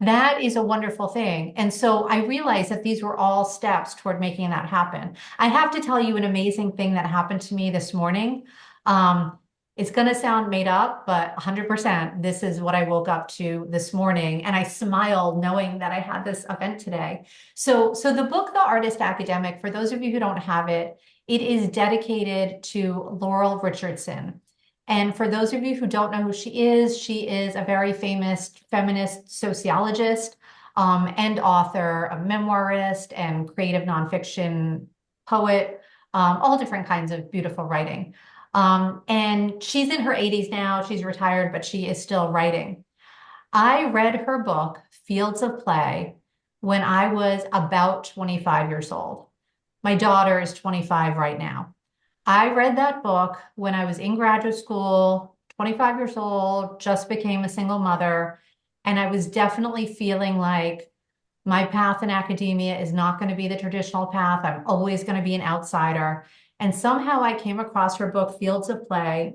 That is a wonderful thing. And so I realized that these were all steps toward making that happen. I have to tell you an amazing thing that happened to me this morning. Um, it's going to sound made up, but 100%, this is what I woke up to this morning. And I smiled knowing that I had this event today. So the book, The Artist Academic, for those of you who don't have it, it is dedicated to Laurel Richardson. And for those of you who don't know who she is a very famous feminist sociologist and author, a memoirist, and creative nonfiction poet, all different kinds of beautiful writing. And she's in her 80s now. She's retired, but she is still writing. I read her book, Fields of Play, when I was about 25 years old. My daughter is 25 right now. I read that book when I was in graduate school, 25 years old, just became a single mother. And I was definitely feeling like my path in academia is not going to be the traditional path. I'm always going to be an outsider. And somehow I came across her book, Fields of Play,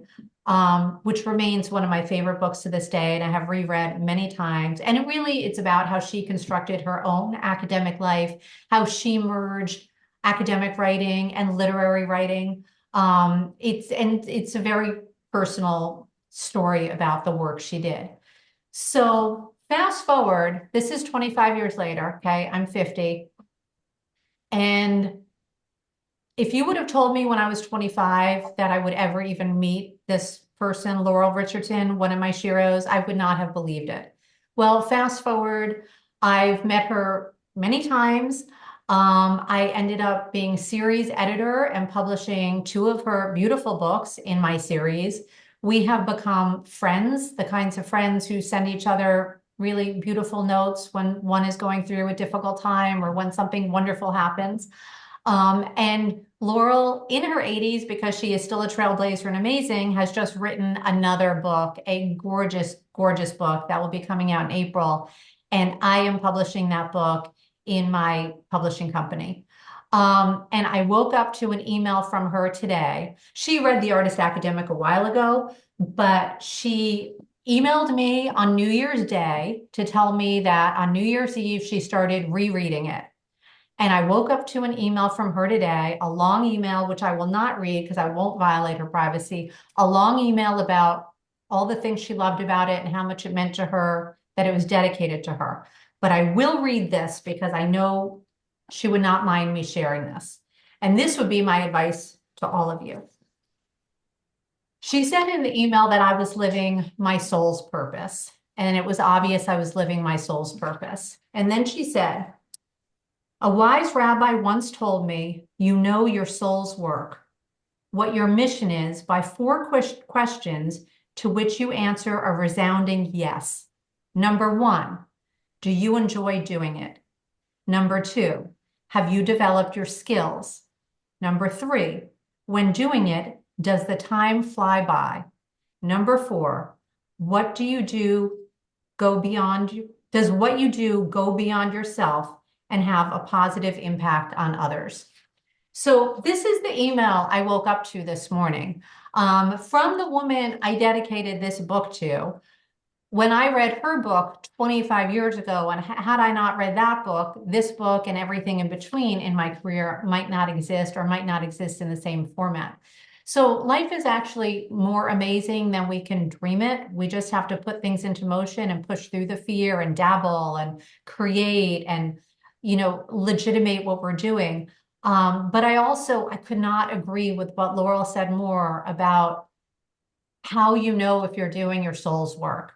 which remains one of my favorite books to this day, and I have reread many times. And it's about how she constructed her own academic life, how she merged academic writing and literary writing. It's a very personal story about the work she did. So fast forward, this is 25 years later, okay? I'm 50. And if you would have told me when I was 25 that I would ever even meet this person, Laurel Richardson, one of my sheroes, I would not have believed it. Well, fast forward, I've met her many times. I ended up being series editor and publishing two of her beautiful books in my series. We have become friends, the kinds of friends who send each other really beautiful notes when one is going through a difficult time or when something wonderful happens. And Laurel, in her 80s, because she is still a trailblazer and amazing, has just written another book, a gorgeous, gorgeous book that will be coming out in April. And I am publishing that book in my publishing company. And I woke up to an email from her today. She read The Artist Academic a while ago, but she emailed me on New Year's Day to tell me that on New Year's Eve, she started rereading it. And I woke up to an email from her today, a long email, which I will not read because I won't violate her privacy, a long email about all the things she loved about it and how much it meant to her, that it was dedicated to her. But I will read this because I know she would not mind me sharing this. And this would be my advice to all of you. She said in the email that I was living my soul's purpose, and it was obvious I was living my soul's purpose. And then she said, a wise rabbi once told me, you know your soul's work. what your mission is by four questions to which you answer a resounding yes. Number one, do you enjoy doing it? Number two, have you developed your skills? Number three, when doing it, does the time fly by? Number four, what do you do go beyond you? Does what you do go beyond yourself and have a positive impact on others? So this is the email I woke up to this morning from the woman I dedicated this book to. When I read her book 25 years ago, and had I not read that book, this book and everything in between in my career might not exist or might not exist in the same format. So life is actually more amazing than we can dream it. We just have to put things into motion and push through the fear and dabble and create and, legitimate what we're doing. But I could not agree with what Laurel said more about how you know if you're doing your soul's work.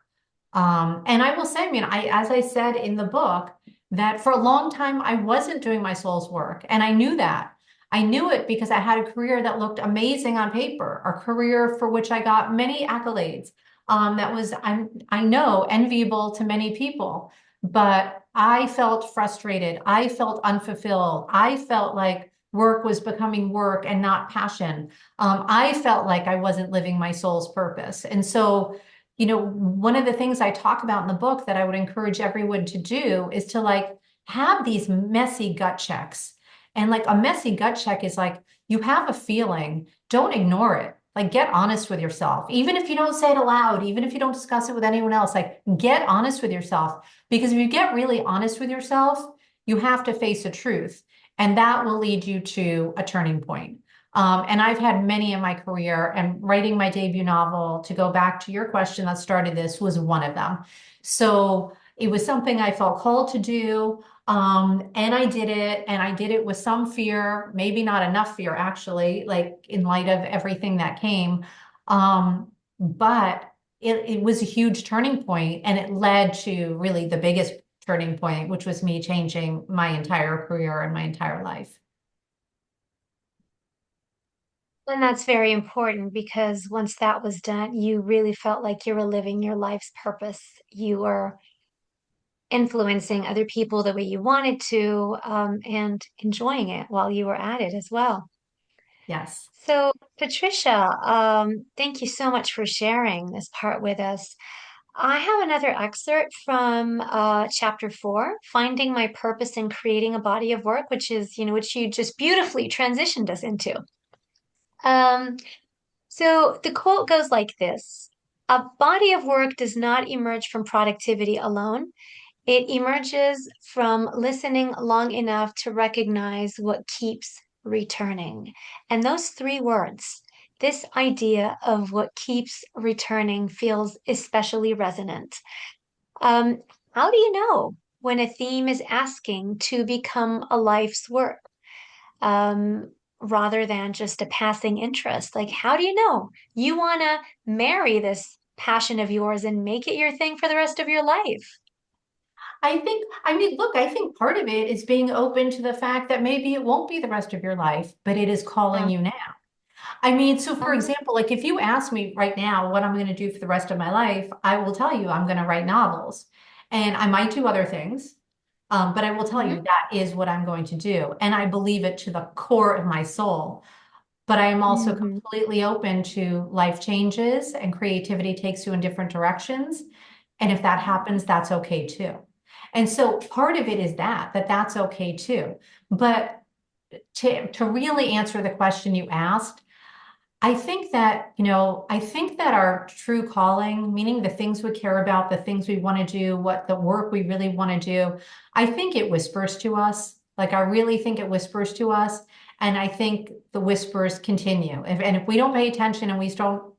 And I will say, as I said in the book, that for a long time I wasn't doing my soul's work, and I knew that. I knew it because I had a career that looked amazing on paper, a career for which I got many accolades. That was, I know, enviable to many people, but I felt frustrated. I felt unfulfilled. I felt like work was becoming work and not passion. I felt like I wasn't living my soul's purpose. And so, one of the things I talk about in the book that I would encourage everyone to do is to have these messy gut checks. And a messy gut check is you have a feeling, don't ignore it. Get honest with yourself. Even if you don't say it aloud, even if you don't discuss it with anyone else, get honest with yourself. Because if you get really honest with yourself, you have to face the truth. And that will lead you to a turning point. And I've had many in my career, and writing my debut novel, to go back to your question that started this, was one of them. So it was something I felt called to do. And I did it, and I did it with some fear, maybe not enough fear, actually, in light of everything that came. But it was a huge turning point, and it led to really the biggest turning point, which was me changing my entire career and my entire life. And that's very important because once that was done, you really felt like you were living your life's purpose. You were influencing other people the way you wanted to, and enjoying it while you were at it as well. Yes. So, Patricia, thank you so much for sharing this part with us. I have another excerpt from chapter 4, Finding My Purpose in Creating a Body of Work, which you just beautifully transitioned us into. Um, so the quote goes like this: A body of work does not emerge from productivity alone. It emerges from listening long enough to recognize what keeps returning. And those three words, this idea of what keeps returning, feels especially resonant. Um, how do you know when a theme is asking to become a life's work, rather than just a passing interest? How do you know you want to marry this passion of yours and make it your thing for the rest of your life? Look, I think part of it is being open to the fact that maybe it won't be the rest of your life, but it is calling Uh, you now. So for uh, example, if you ask me right now what I'm going to do for the rest of my life, I will tell you I'm going to write novels, and I might do other things. But I will tell mhm, you that is what I'm going to do. And I believe it to the core of my soul. But I am also mhm. completely open to life changes, and creativity takes you in different directions. And if that happens, that's okay too. And so part of it is that's okay too. But to really answer the question you asked, I think that our true calling, meaning the things we care about, the things we want to do, what the work we really want to do, I think it whispers to us. I really think it whispers to us. And I think the whispers continue. If we don't pay attention and we don't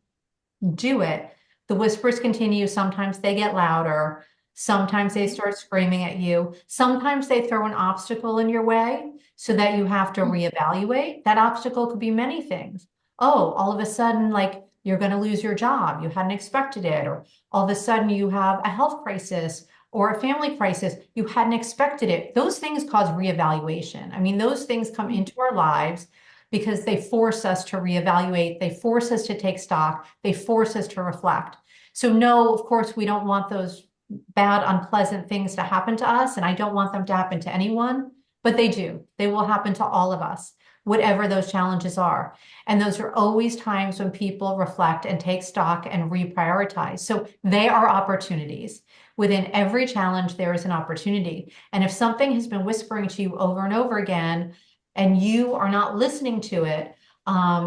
do it, the whispers continue. Sometimes they get louder. Sometimes they start screaming at you. Sometimes they throw an obstacle in your way so that you have to reevaluate. That obstacle could be many things. Oh, all of a sudden, you're going to lose your job. You hadn't expected it. Or all of a sudden, you have a health crisis or a family crisis. You hadn't expected it. Those things cause reevaluation. Those things come into our lives because they force us to reevaluate, they force us to take stock, they force us to reflect. So no, of course, we don't want those bad, unpleasant things to happen to us, and I don't want them to happen to anyone, but they do. They will happen to all of us, whatever those challenges are. And those are always times when people reflect and take stock and reprioritize. So they are opportunities. Within every challenge, there is an opportunity. And if something has been whispering to you over and over again, and you are not listening to it,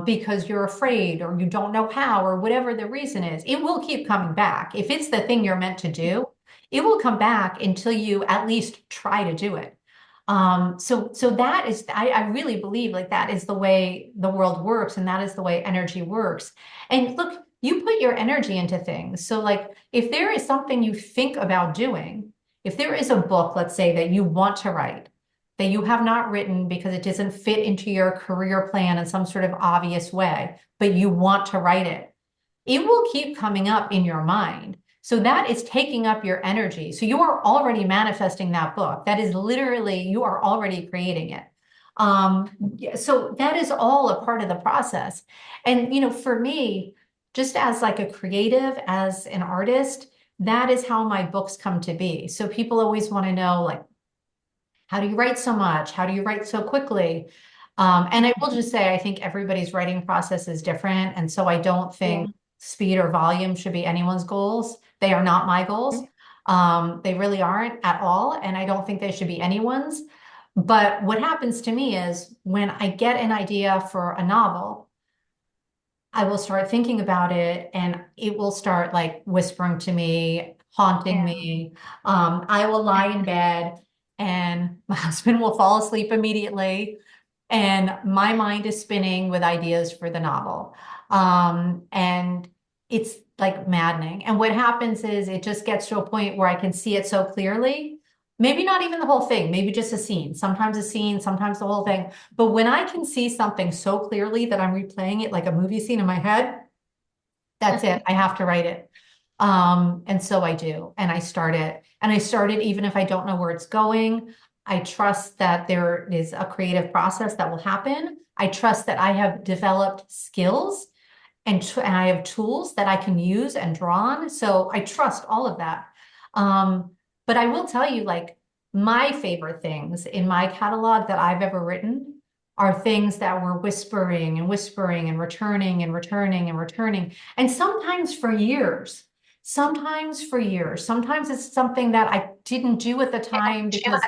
because you're afraid or you don't know how or whatever the reason is, it will keep coming back. If it's the thing you're meant to do, it will come back until you at least try to do it. So that is, I really believe like that is the way the world works, and that is the way energy works. And look, you put your energy into things. So like if there is something you think about doing, if there is a book, let's say, that you want to write, that you have not written because it doesn't fit into your career plan in some sort of obvious way, but you want to write it, it will keep coming up in your mind. So that is taking up your energy. So you are already manifesting that book. That is literally, you are already creating it. So that is all a part of the process. And, for me, just as like a creative, as an artist, that is how my books come to be. So people always want to know, like, how do you write so much? How do you write so quickly? And I will just say, I think everybody's writing process is different. And so I don't Yeah. think speed or volume should be anyone's goals. They are not my goals. They really aren't at all. And I don't think they should be anyone's. But what happens to me is when I get an idea for a novel, I will start thinking about it and it will start like whispering to me, haunting Yeah. me. I will lie in bed and my husband will fall asleep immediately. And my mind is spinning with ideas for the novel. And it's like maddening. And what happens is it just gets to a point where I can see it so clearly. Maybe not even the whole thing, maybe just a scene, sometimes the whole thing. But when I can see something so clearly that I'm replaying it like a movie scene in my head, that's it. I have to write it. And so I do. And I start it. And I start it even if I don't know where it's going. I trust that there is a creative process that will happen. I trust that I have developed skills and I have tools that I can use and draw on. So I trust all of that. But I will tell you, like, my favorite things in my catalog that I've ever written are things that were whispering and whispering and returning and returning and returning. And sometimes for years. Sometimes for years. Sometimes it's something that I didn't do at the time because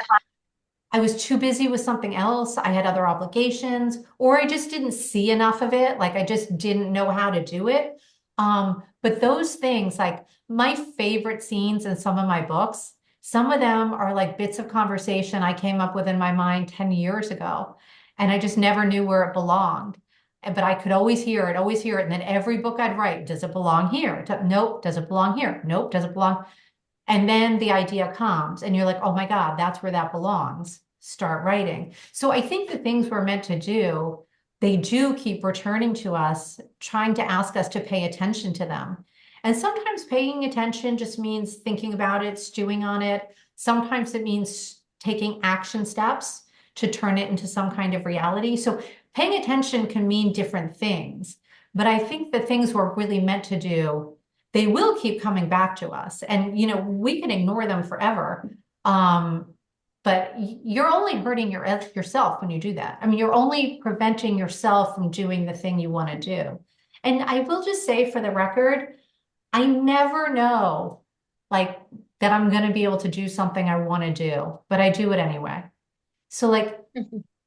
I was too busy with something else. I had other obligations, or I just didn't see enough of it. Like I just didn't know how to do it. But those things, like my favorite scenes in some of my books, some of them are like bits of conversation I came up with in my mind 10 years ago. And I just never knew where it belonged. But I could always hear it, always hear it. And then every book I'd write, does it belong here? Nope. Does it belong here? Nope. Does it belong? And then the idea comes and you're like, oh my God, that's where that belongs. Start writing. So I think the things we're meant to do, they do keep returning to us, trying to ask us to pay attention to them. And sometimes paying attention just means thinking about it, stewing on it. Sometimes it means taking action steps to turn it into some kind of reality. So paying attention can mean different things. But I think the things we're really meant to do, they will keep coming back to us. And, we can ignore them forever. But you're only hurting yourself when you do that. I mean, you're only preventing yourself from doing the thing you want to do. And I will just say for the record, I never know like that I'm going to be able to do something I want to do, but I do it anyway. So like,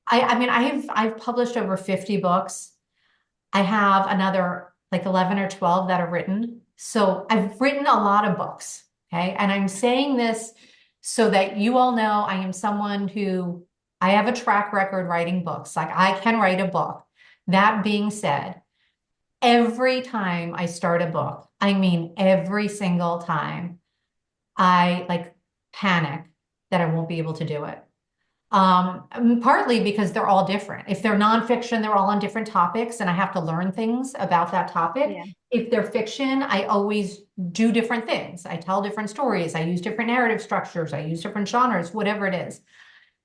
I mean, I've published over 50 books. I have another like 11 or 12 that are written. So I've written a lot of books. Okay. And I'm saying this so that you all know I am someone who I have a track record writing books. Like I can write a book. That being said, every time I start a book, I mean, every single time I like panic that I won't be able to do it. Partly because they're all different. If they're nonfiction, they're all on different topics and I have to learn things about that topic. Yeah. If they're fiction, I always do different things. I tell different stories. I use different narrative structures. I use different genres, whatever it is.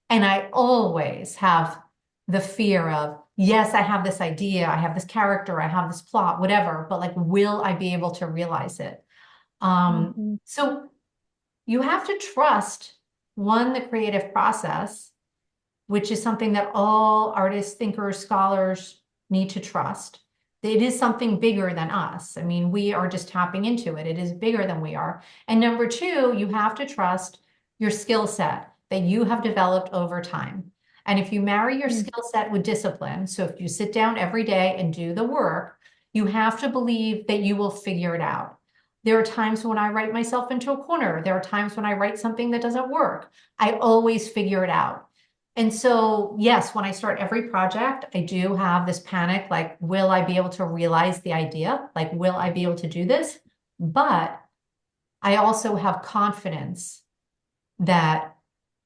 And I always have the fear of, yes, I have this idea, I have this character, I have this plot, whatever, but like, will I be able to realize it? Mhm. So you have to trust, one, the creative process, which is something that all artists, thinkers, scholars need to trust. It is something bigger than us. I mean, we are just tapping into it. It is bigger than we are. And number two, you have to trust your skill set that you have developed over time. And if you marry your Mm. skill set with discipline, so if you sit down every day and do the work, you have to believe that you will figure it out. There are times when I write myself into a corner. There are times when I write something that doesn't work. I always figure it out. And so, yes, when I start every project, I do have this panic, like, will I be able to realize the idea? Like, will I be able to do this? But I also have confidence that,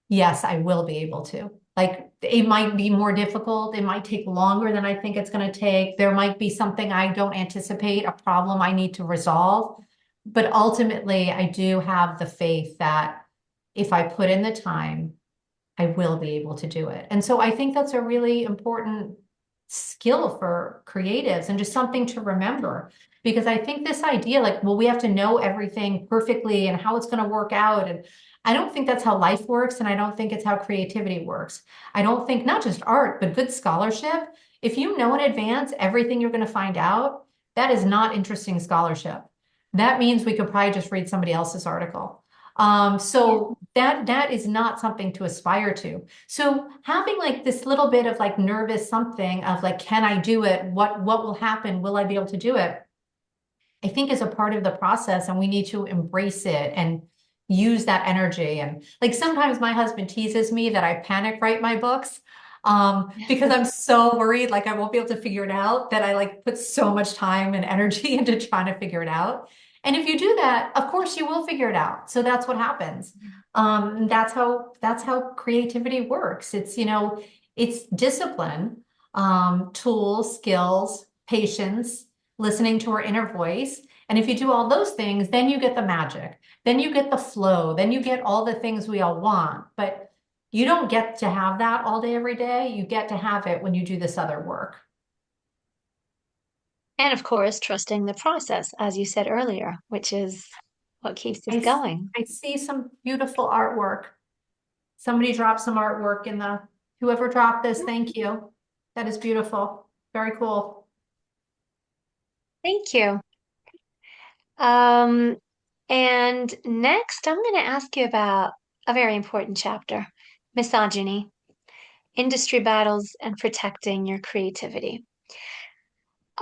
yes, I will be able to. Like, it might be more difficult. It might take longer than I think it's going to take. There might be something I don't anticipate, a problem I need to resolve. But ultimately, I do have the faith that if I put in the time, I will be able to do it. And so I think that's a really important skill for creatives and just something to remember. Because I think this idea, like, well, we have to know everything perfectly and how it's going to work out. And I don't think that's how life works. And I don't think it's how creativity works. I don't think not just art, but good scholarship. If you know in advance everything you're going to find out, that is not interesting scholarship. That means we could probably just read somebody else's article. Yeah. So that is not something to aspire to. So having like this little bit of like nervous something of like, can I do it? What will happen? Will I be able to do it? I think is a part of the process, and we need to embrace it and use that energy. And like sometimes my husband teases me that I panic write my books because I'm so worried like I won't be able to figure it out that I like put so much time and energy into trying to figure it out. And if you do that, of course you will figure it out. So that's what happens. That's how creativity works. It's, it's discipline, tools, skills, patience, listening to our inner voice. And if you do all those things, then you get the magic, then you get the flow, then you get all the things we all want. But you don't get to have that all day, every day. You get to have it when you do this other work. And of course, trusting the process, as you said earlier, which is what keeps us I, s- going. I see some beautiful artwork. Somebody dropped some artwork in whoever dropped this, thank you. That is beautiful. Very cool. Thank you. Um, and next, I'm going to ask you about a very important chapter, misogyny, industry battles, and protecting your creativity.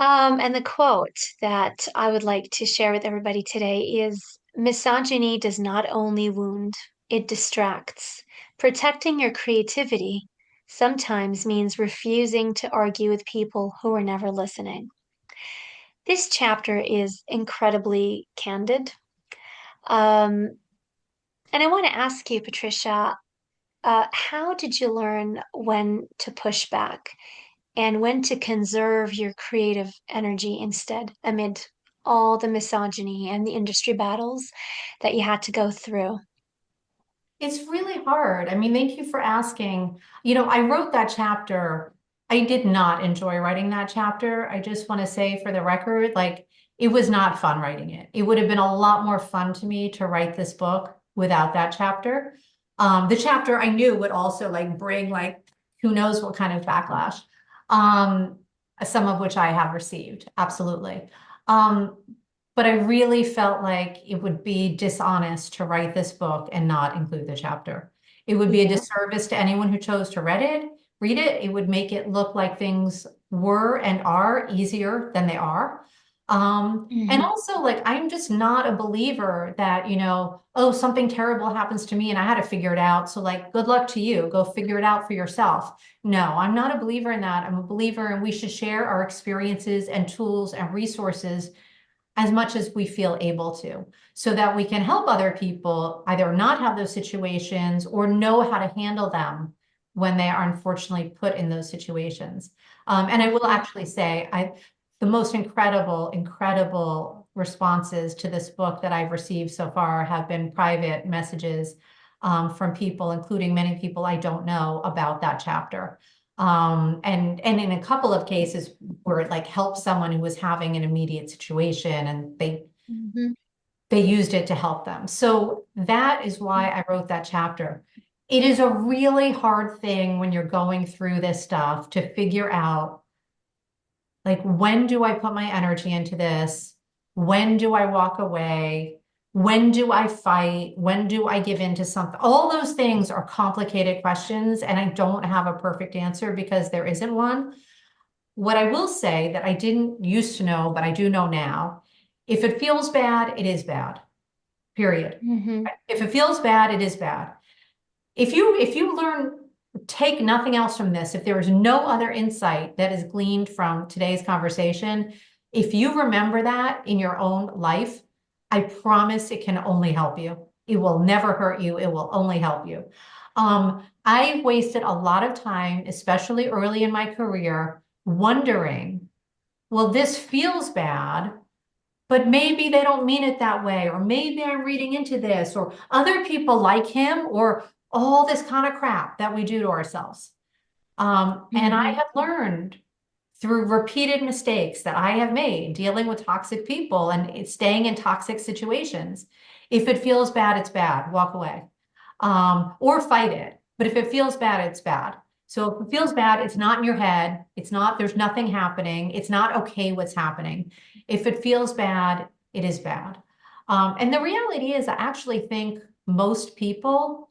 And the quote that I would like to share with everybody today is misogyny does not only wound, it distracts. Protecting your creativity sometimes means refusing to argue with people who are never listening. This chapter is incredibly candid. Um, and I want to ask you, Patricia, how did you learn when to push back and when to conserve your creative energy instead amid all the misogyny and the industry battles that you had to go through? It's really hard. I mean, thank you for asking. I wrote that chapter. I did not enjoy writing that chapter. I just want to say for the record, like, it was not fun writing it. It would have been a lot more fun to me to write this book without that chapter. The chapter I knew would also like bring like who knows what kind of backlash, um, some of which I have received. Absolutely. Um, but I really felt like it would be dishonest to write this book and not include the chapter. It would be a Yeah. disservice to anyone who chose to read it. It would make it look like things were and are easier than they are. And Hmm. also, like, I'm just not a believer that, oh, something terrible happens to me and I had to figure it out. So, like, good luck to you. Go figure it out for yourself. No, I'm not a believer in that. I'm a believer and we should share our experiences and tools and resources as much as we feel able to, so that we can help other people either not have those situations or know how to handle them when they are unfortunately put in those situations. And I will Hmm. actually say, the most incredible responses to this book that I've received so far have been private messages from people, including many people I don't know about that chapter. And in a couple of cases where it like helped someone who was having an immediate situation and Mhm. they used it to help them. So that is why I wrote that chapter. It is a really hard thing when you're going through this stuff to figure out, like, when do I put my energy into this? When do I walk away? When do I fight? When do I give in to something? All those things are complicated questions, and I don't have a perfect answer because there isn't one. What I will say that I didn't used to know, but I do know now, if it feels bad, it is bad, period. Mhm. If it feels bad, it is bad. If you learn, take nothing else from this, if there is no other insight that is gleaned from today's conversation, if you remember that in your own life, I promise it can only help you. It will never hurt you. It will only help you. I wasted a lot of time, especially early in my career, wondering, well, this feels bad, but maybe they don't mean it that way, or maybe I'm reading into this, or other people like him, or all this kind of crap that we do to ourselves. And I Mhm. have learned through repeated mistakes that I have made dealing with toxic people and staying in toxic situations. If it feels bad, it's bad. Walk away, or fight it. But if it feels bad, it's bad. So if it feels bad, it's not in your head. It's not, there's nothing happening. It's not okay what's happening. If it feels bad, it is bad. And the reality is, I actually think most people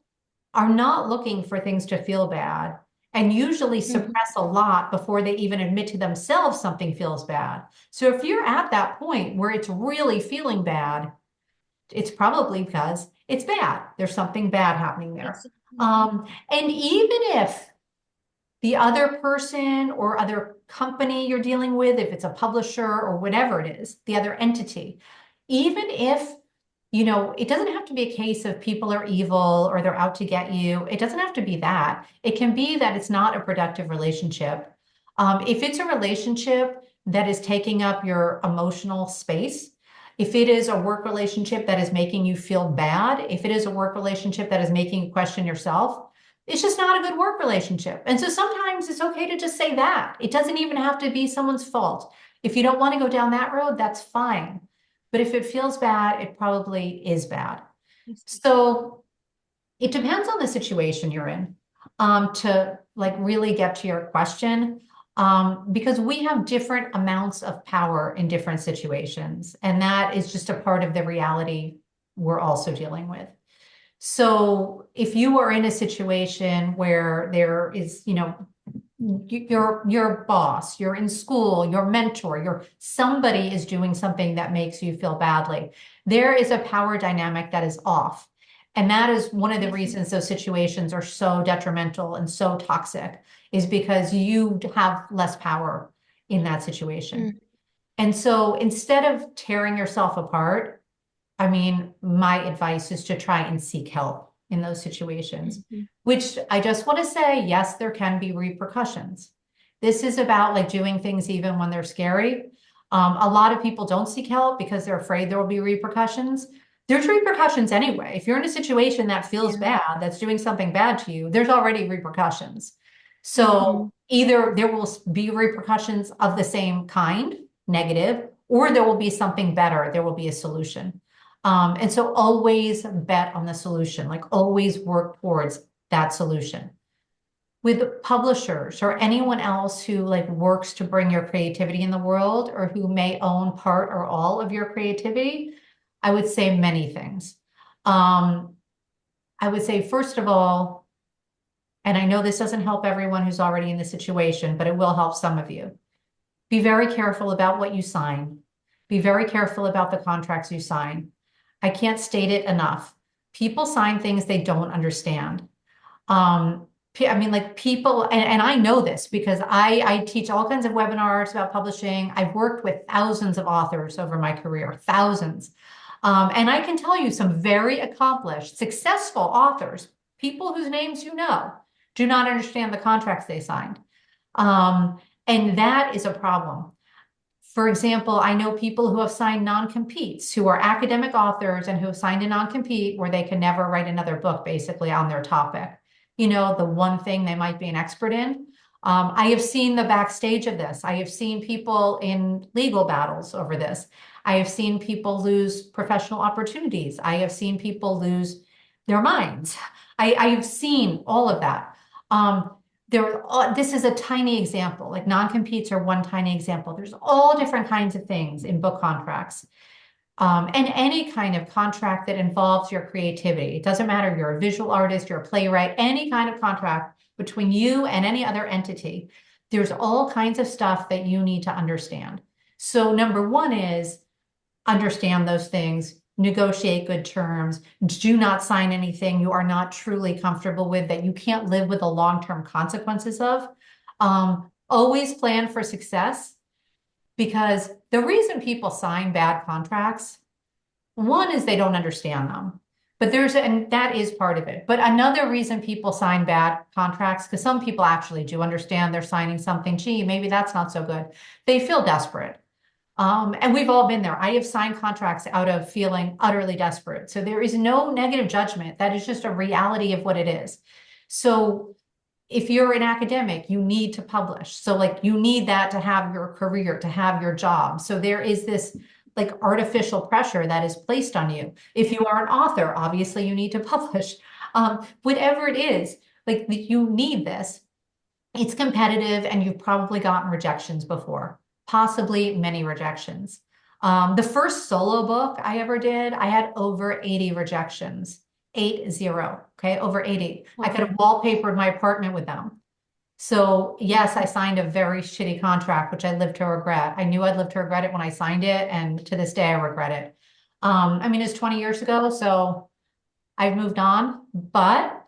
are not looking for things to feel bad and usually Mhm. suppress a lot before they even admit to themselves something feels bad. So if you're at that point where it's really feeling bad, it's probably because it's bad. There's something bad happening there. Mhm. And even if the other person or other company you're dealing with, if it's a publisher or whatever it is, the other entity, even if, it doesn't have to be a case of people are evil or they're out to get you. It doesn't have to be that. It can be that it's not a productive relationship. If it's a relationship that is taking up your emotional space, if it is a work relationship that is making you feel bad, if it is a work relationship that is making you question yourself, it's just not a good work relationship. And so sometimes it's okay to just say that. It doesn't even have to be someone's fault. If you don't want to go down that road, that's fine. But if it feels bad, it probably is bad. So it depends on the situation you're in, to like really get to your question. Because we have different amounts of power in different situations, and that is just a part of the reality we're also dealing with. So if you are in a situation where there is, your boss, you're in school, your mentor, somebody is doing something that makes you feel badly, there is a power dynamic that is off. And that is one of the reasons those situations are so detrimental and so toxic, is because you have less power in that situation. Mhm. And so instead of tearing yourself apart, I mean, my advice is to try and seek help in those situations, Mhm. which I just want to say, yes, there can be repercussions. This is about like doing things even when they're scary. A lot of people don't seek help because they're afraid there will be repercussions. There's repercussions anyway. If you're in a situation that feels Yeah. bad, that's doing something bad to you, there's already repercussions. So Mhm. either there will be repercussions of the same kind, negative, or there will be something better. There will be a solution. And so always bet on the solution, like always work towards that solution. With publishers or anyone else who like works to bring your creativity in the world or who may own part or all of your creativity, I would say many things. Um, I would say, first of all, and I know this doesn't help everyone who's already in the situation, but it will help some of you. Be very careful about what you sign. Be very careful about the contracts you sign. I can't state it enough. People sign things they don't understand. I mean, like people, and I know this because I teach all kinds of webinars about publishing. I've worked with thousands of authors over my career, thousands. And I can tell you some very accomplished, successful authors, people whose names you know, do not understand the contracts they signed. Um, and that is a problem. For example, I know people who have signed non-competes, who are academic authors and who have signed a non-compete where they can never write another book basically on their topic. The one thing they might be an expert in. I have seen the backstage of this. I have seen people in legal battles over this. I have seen people lose professional opportunities. I have seen people lose their minds. I have seen all of that. Um, this is a tiny example, like non-competes are one tiny example. There's all different kinds of things in book contracts. And any kind of contract that involves your creativity. It doesn't matter, you're a visual artist, you're a playwright, any kind of contract between you and any other entity. There's all kinds of stuff that you need to understand. So number one is understand those things, negotiate good terms, do not sign anything you are not truly comfortable with, that you can't live with the long-term consequences of. Always plan for success, because the reason people sign bad contracts, one is they don't understand them. And that is part of it. But another reason people sign bad contracts, because some people actually do understand they're signing something, gee, maybe that's not so good. They feel desperate. And we've all been there. I have signed contracts out of feeling utterly desperate. So there is no negative judgment. That is just a reality of what it is. So if you're an academic, you need to publish. So like you need that to have your career, to have your job. So there is this like artificial pressure that is placed on you. If you are an author, obviously you need to publish. Whatever it is, like you need this. It's competitive and you've probably gotten rejections before, possibly many rejections. The first solo book I ever did, I had over 80 rejections. 80, okay, over 80. I could have wallpapered my apartment with them. So yes, I signed a very shitty contract, which I live to regret. I knew I'd live to regret it when I signed it, and to this day I regret it. I mean, it's 20 years ago, so I've moved on, but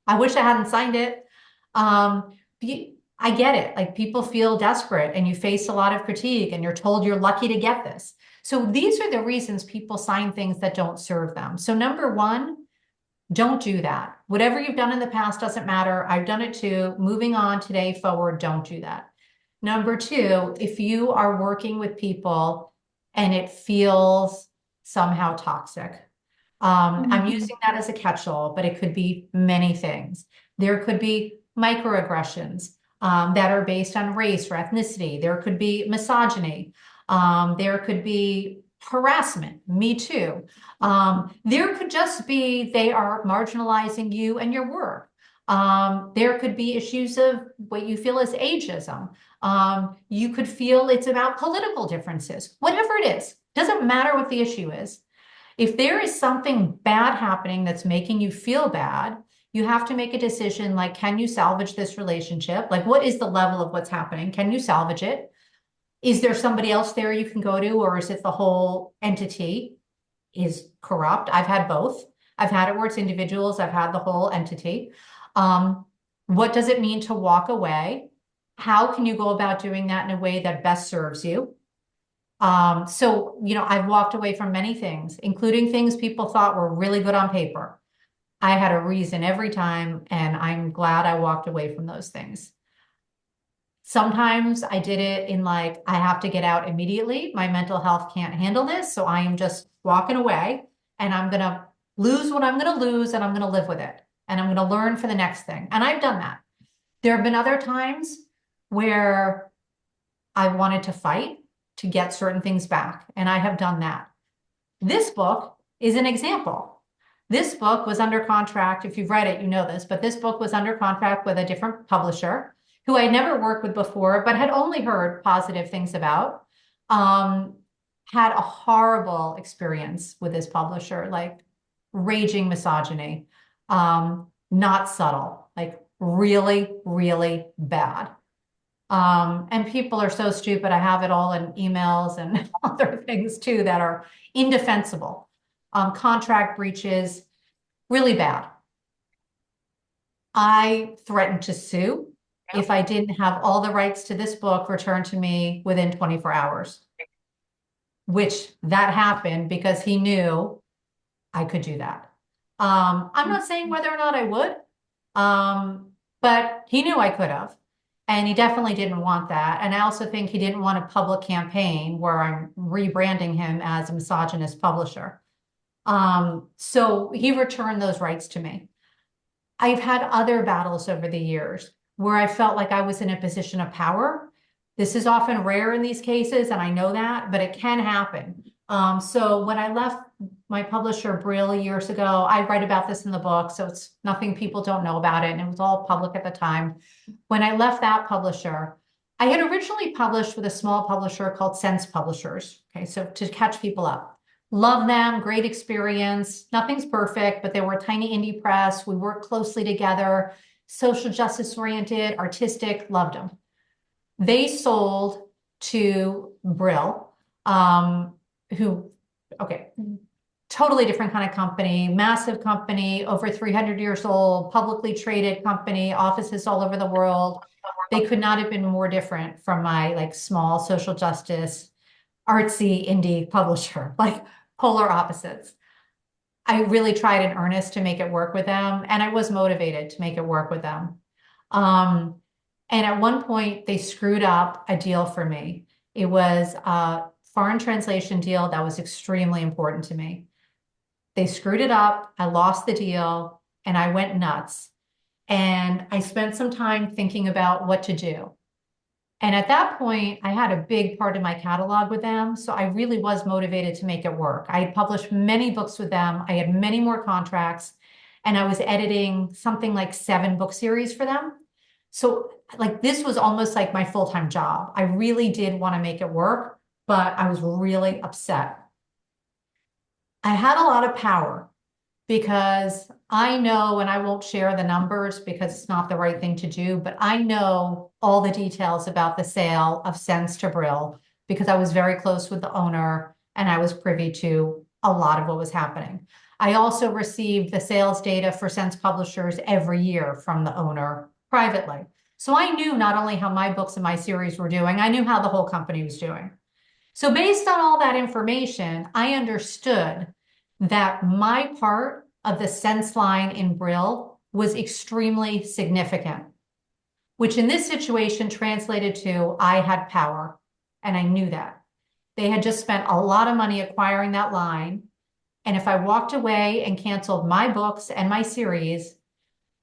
I wish I hadn't signed it. Um, I get it. Like people feel desperate and you face a lot of critique and you're told you're lucky to get this. So these are the reasons people sign things that don't serve them. So number one, don't do that. Whatever you've done in the past doesn't matter. I've done it too. Moving on today forward, don't do that. Number two, if you are working with people and it feels somehow toxic, I'm using that as a catch-all, but it could be many things. There could be microaggressions that are based on race or ethnicity. There could be misogyny. There could be harassment, me too. There could just be they are marginalizing you and your work. There could be issues of what you feel is ageism. You could feel it's about political differences. Whatever it is, doesn't matter what the issue is. If there is something bad happening that's making you feel bad, you have to make a decision like, can you salvage this relationship? Like, what is the level of what's happening? Can you salvage it? Is there somebody else there you can go to, or is it the whole entity is corrupt? I've had both. I've had it where it's individuals. I've had the whole entity. What does it mean to walk away? How can you go about doing that in a way that best serves you? So, I've walked away from many things, including things people thought were really good on paper. I had a reason every time, and I'm glad I walked away from those things. Sometimes I did it in like, I have to get out immediately. My mental health can't handle this. So I am just walking away and I'm going to lose what I'm going to lose and I'm going to live with it. And I'm going to learn for the next thing. And I've done that. There have been other times where I wanted to fight to get certain things back. And I have done that. This book is an example. This book was under contract. If you've read it, you know this, but this book was under contract with a different publisher who I never worked with before, but had only heard positive things about. Had a horrible experience with this publisher, like raging misogyny, not subtle, like really, really bad. And people are so stupid. I have it all in emails and other things too that are indefensible. Contract breaches, really bad. I threatened to sue if I didn't have all the rights to this book returned to me within 24 hours, which that happened because he knew I could do that. I'm not saying whether or not I would, but he knew I could have. And he definitely didn't want that. And I also think he didn't want a public campaign where I'm rebranding him as a misogynist publisher. So he returned those rights to me. I've had other battles over the years where I felt like I was in a position of power. This is often rare in these cases, and I know that, but it can happen. So when I left my publisher Brill years ago, I write about this in the book, so it's nothing people don't know about it, and it was all public at the time. When I left that publisher, I had originally published with a small publisher called Sense Publishers. Okay, so to catch people up. Love them, great experience. Nothing's perfect, but they were a tiny indie press. We worked closely together, social justice oriented, artistic, loved them. They sold to Brill, who, okay, totally different kind of company, massive company, over 300 years old, publicly traded company, offices all over the world. They could not have been more different from my like small social justice, artsy indie publisher, like polar opposites. I really tried in earnest to make it work with them, and I was motivated to make it work with them. Um, and at one point, they screwed up a deal for me. It was a foreign translation deal that was extremely important to me. They screwed it up. I lost the deal, and I went nuts. And I spent some time thinking about what to do. And at that point, I had a big part of my catalog with them. So I really was motivated to make it work. I had published many books with them. I had many more contracts, and I was editing something like 7 book series for them. So like this was almost like my full-time job. I really did want to make it work, but I was really upset. I had a lot of power because I know, and I won't share the numbers because it's not the right thing to do, but I know all the details about the sale of Sense to Brill because I was very close with the owner and I was privy to a lot of what was happening. I also received the sales data for Sense Publishers every year from the owner privately. So I knew not only how my books and my series were doing, I knew how the whole company was doing. So based on all that information, I understood that my part of the Sense line in Brill was extremely significant, which in this situation translated to I had power, and I knew that. They had just spent a lot of money acquiring that line, and if I walked away and canceled my books and my series,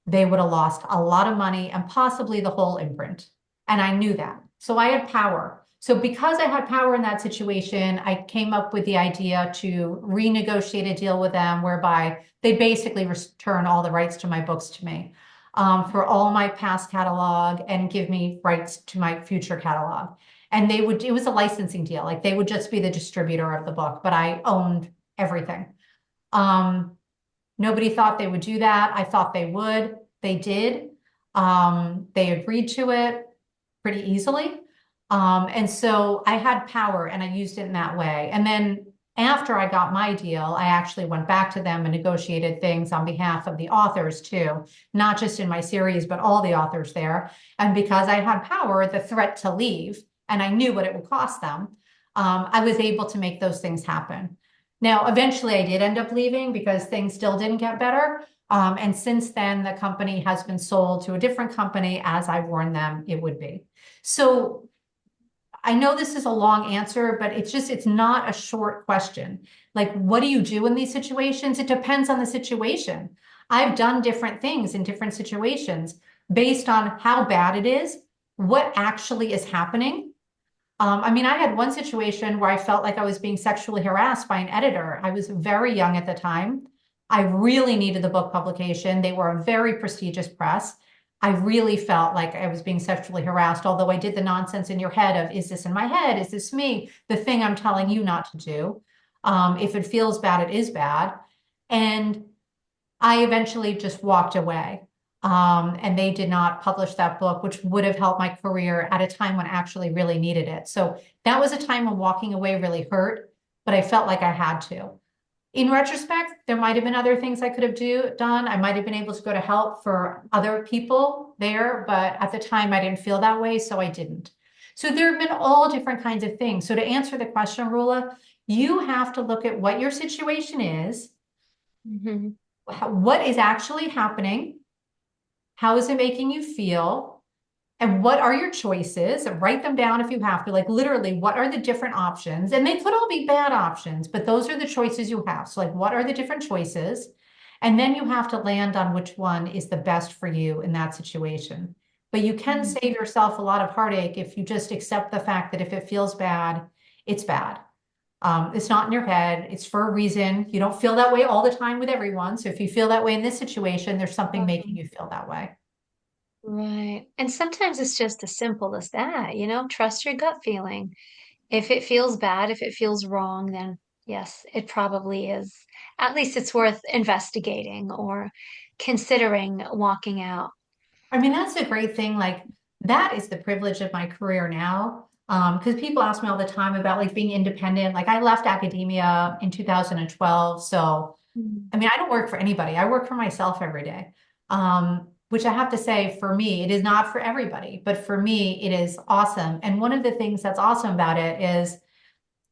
they would have lost a lot of money and possibly the whole imprint. And I knew that. So I had power. So because I had power in that situation, I came up with the idea to renegotiate a deal with them whereby they basically return all the rights to my books to me for all my past catalog and give me rights to my future catalog. And they would, it was a licensing deal. Like they would just be the distributor of the book, but I owned everything. Nobody thought they would do that. I thought they would. They did. They agreed to it pretty easily. And so I had power and I used it in that way. And then after I got my deal, I actually went back to them and negotiated things on behalf of the authors too, not just in my series, but all the authors there. And because I had power, the threat to leave, and I knew what it would cost them, I was able to make those things happen. Now, eventually I did end up leaving because things still didn't get better. And since then, the company has been sold to a different company, as I warned them it would be. So I know this is a long answer, but it's not a short question. Like, what do you do in these situations? It depends on the situation. I've done different things in different situations based on how bad it is, what actually is happening. I mean, I had one situation where I felt like I was being sexually harassed by an editor. I was very young at the time. I really needed the book publication. They were a very prestigious press. I really felt like I was being sexually harassed, although I did the nonsense in your head of, is this in my head? Is this me? The thing I'm telling you not to do. If it feels bad, it is bad. And I eventually just walked away. And they did not publish that book, which would have helped my career at a time when I actually really needed it. So that was a time when walking away really hurt, but I felt like I had to. In retrospect, there might have been other things I could have done. I might have been able to go to help for other people there, but at the time I didn't feel that way, so I didn't. So there have been all different kinds of things. So to answer the question, Rula, you have to look at what your situation is, what is actually happening, how is it making you feel, and what are your choices? Write them down if you have to, like literally, what are the different options? And they could all be bad options, but those are the choices you have. So like, what are the different choices? And then you have to land on which one is the best for you in that situation. but you can Mhm. save yourself a lot of heartache if you just accept the fact that if it feels bad, it's bad. It's not in your head. It's for a reason. You don't feel that way all the time with everyone. So if you feel that way in this situation, there's something making you feel that way. Right. And sometimes it's just as simple as that, trust your gut feeling. If it feels bad, if it feels wrong, then yes, it probably is. At least it's worth investigating or considering walking out. I mean, that's a great thing. Like that is the privilege of my career now. Because people ask me all the time about like being independent. Like I left academia in 2012. So, Mm. I mean, I don't work for anybody. I work for myself every day. Which I have to say for me, it is not for everybody, but for me, it is awesome. And one of the things that's awesome about it is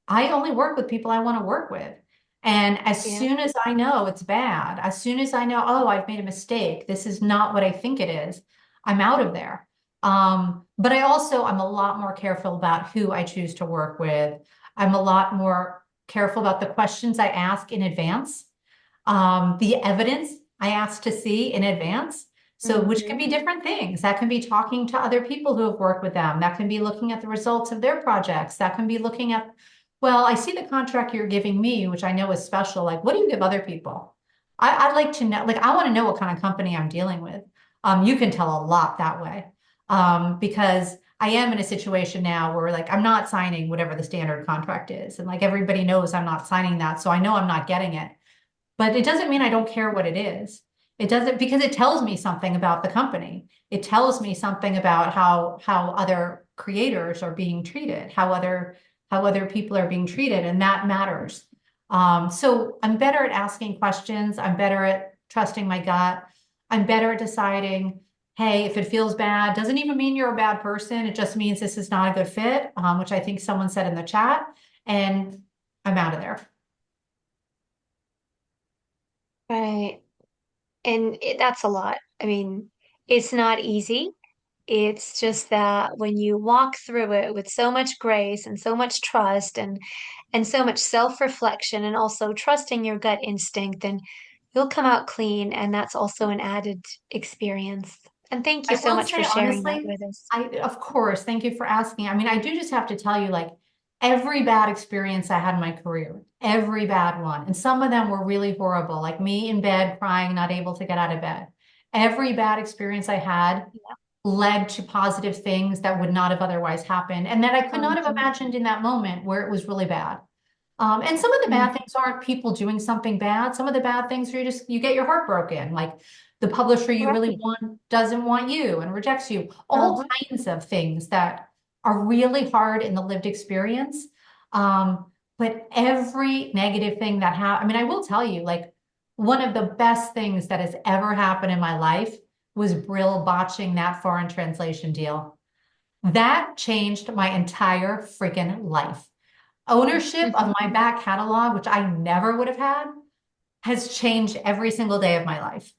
I only work with people I want to work with. And as Yeah. soon as I know it's bad, as soon as I know, oh, I've made a mistake, this is not what I think it is, I'm out of there. But I'm a lot more careful about who I choose to work with. I'm a lot more careful about the questions I ask in advance, the evidence I ask to see in advance. So, which can Hmm. be different things. That can be talking to other people who have worked with them. That can be looking at the results of their projects. That can be looking at, well, I see the contract you're giving me, which I know is special. Like, what do you give other people? I'd like to know, like, I want to know what kind of company I'm dealing with. You can tell a lot that way. Because I am in a situation now where like I'm not signing whatever the standard contract is. And like everybody knows I'm not signing that. So I know I'm not getting it. But it doesn't mean I don't care what it is. It doesn't because it tells me something about the company. It tells me something about how other creators are being treated, how other people are being treated, and that matters. So I'm better at asking questions. I'm better at trusting my gut. I'm better at deciding, hey, if it feels bad, doesn't even mean you're a bad person. It just means this is not a good fit, which I think someone said in the chat, and I'm out of there. Right. And that's a lot. I mean, it's not easy. It's just that when you walk through it with so much grace and so much trust and so much self-reflection and also trusting your gut instinct, then you'll come out clean. And that's also an added experience. And thank you I so will much for say sharing that honestly, with us. of course, thank you for asking. I mean, I do just have to tell you, like, every bad experience I had in my career, every bad one, and some of them were really horrible, like me in bed crying, not able to get out of bed. Every bad experience I had Yeah. led to positive things that would not have otherwise happened, and that I could not have Mhm. imagined in that moment where it was really bad. And some of the bad Mhm. things aren't people doing something bad. Some of the bad things are you get your heart broken. Like the publisher you really Right. want doesn't want you and rejects you. All Uh-huh. kinds of things that are really hard in the lived experience. But every negative thing that happened, I mean, I will tell you, like one of the best things that has ever happened in my life was Brill botching that foreign translation deal. That changed my entire freaking life. Ownership of my back catalog, which I never would have had, has changed every single day of my life.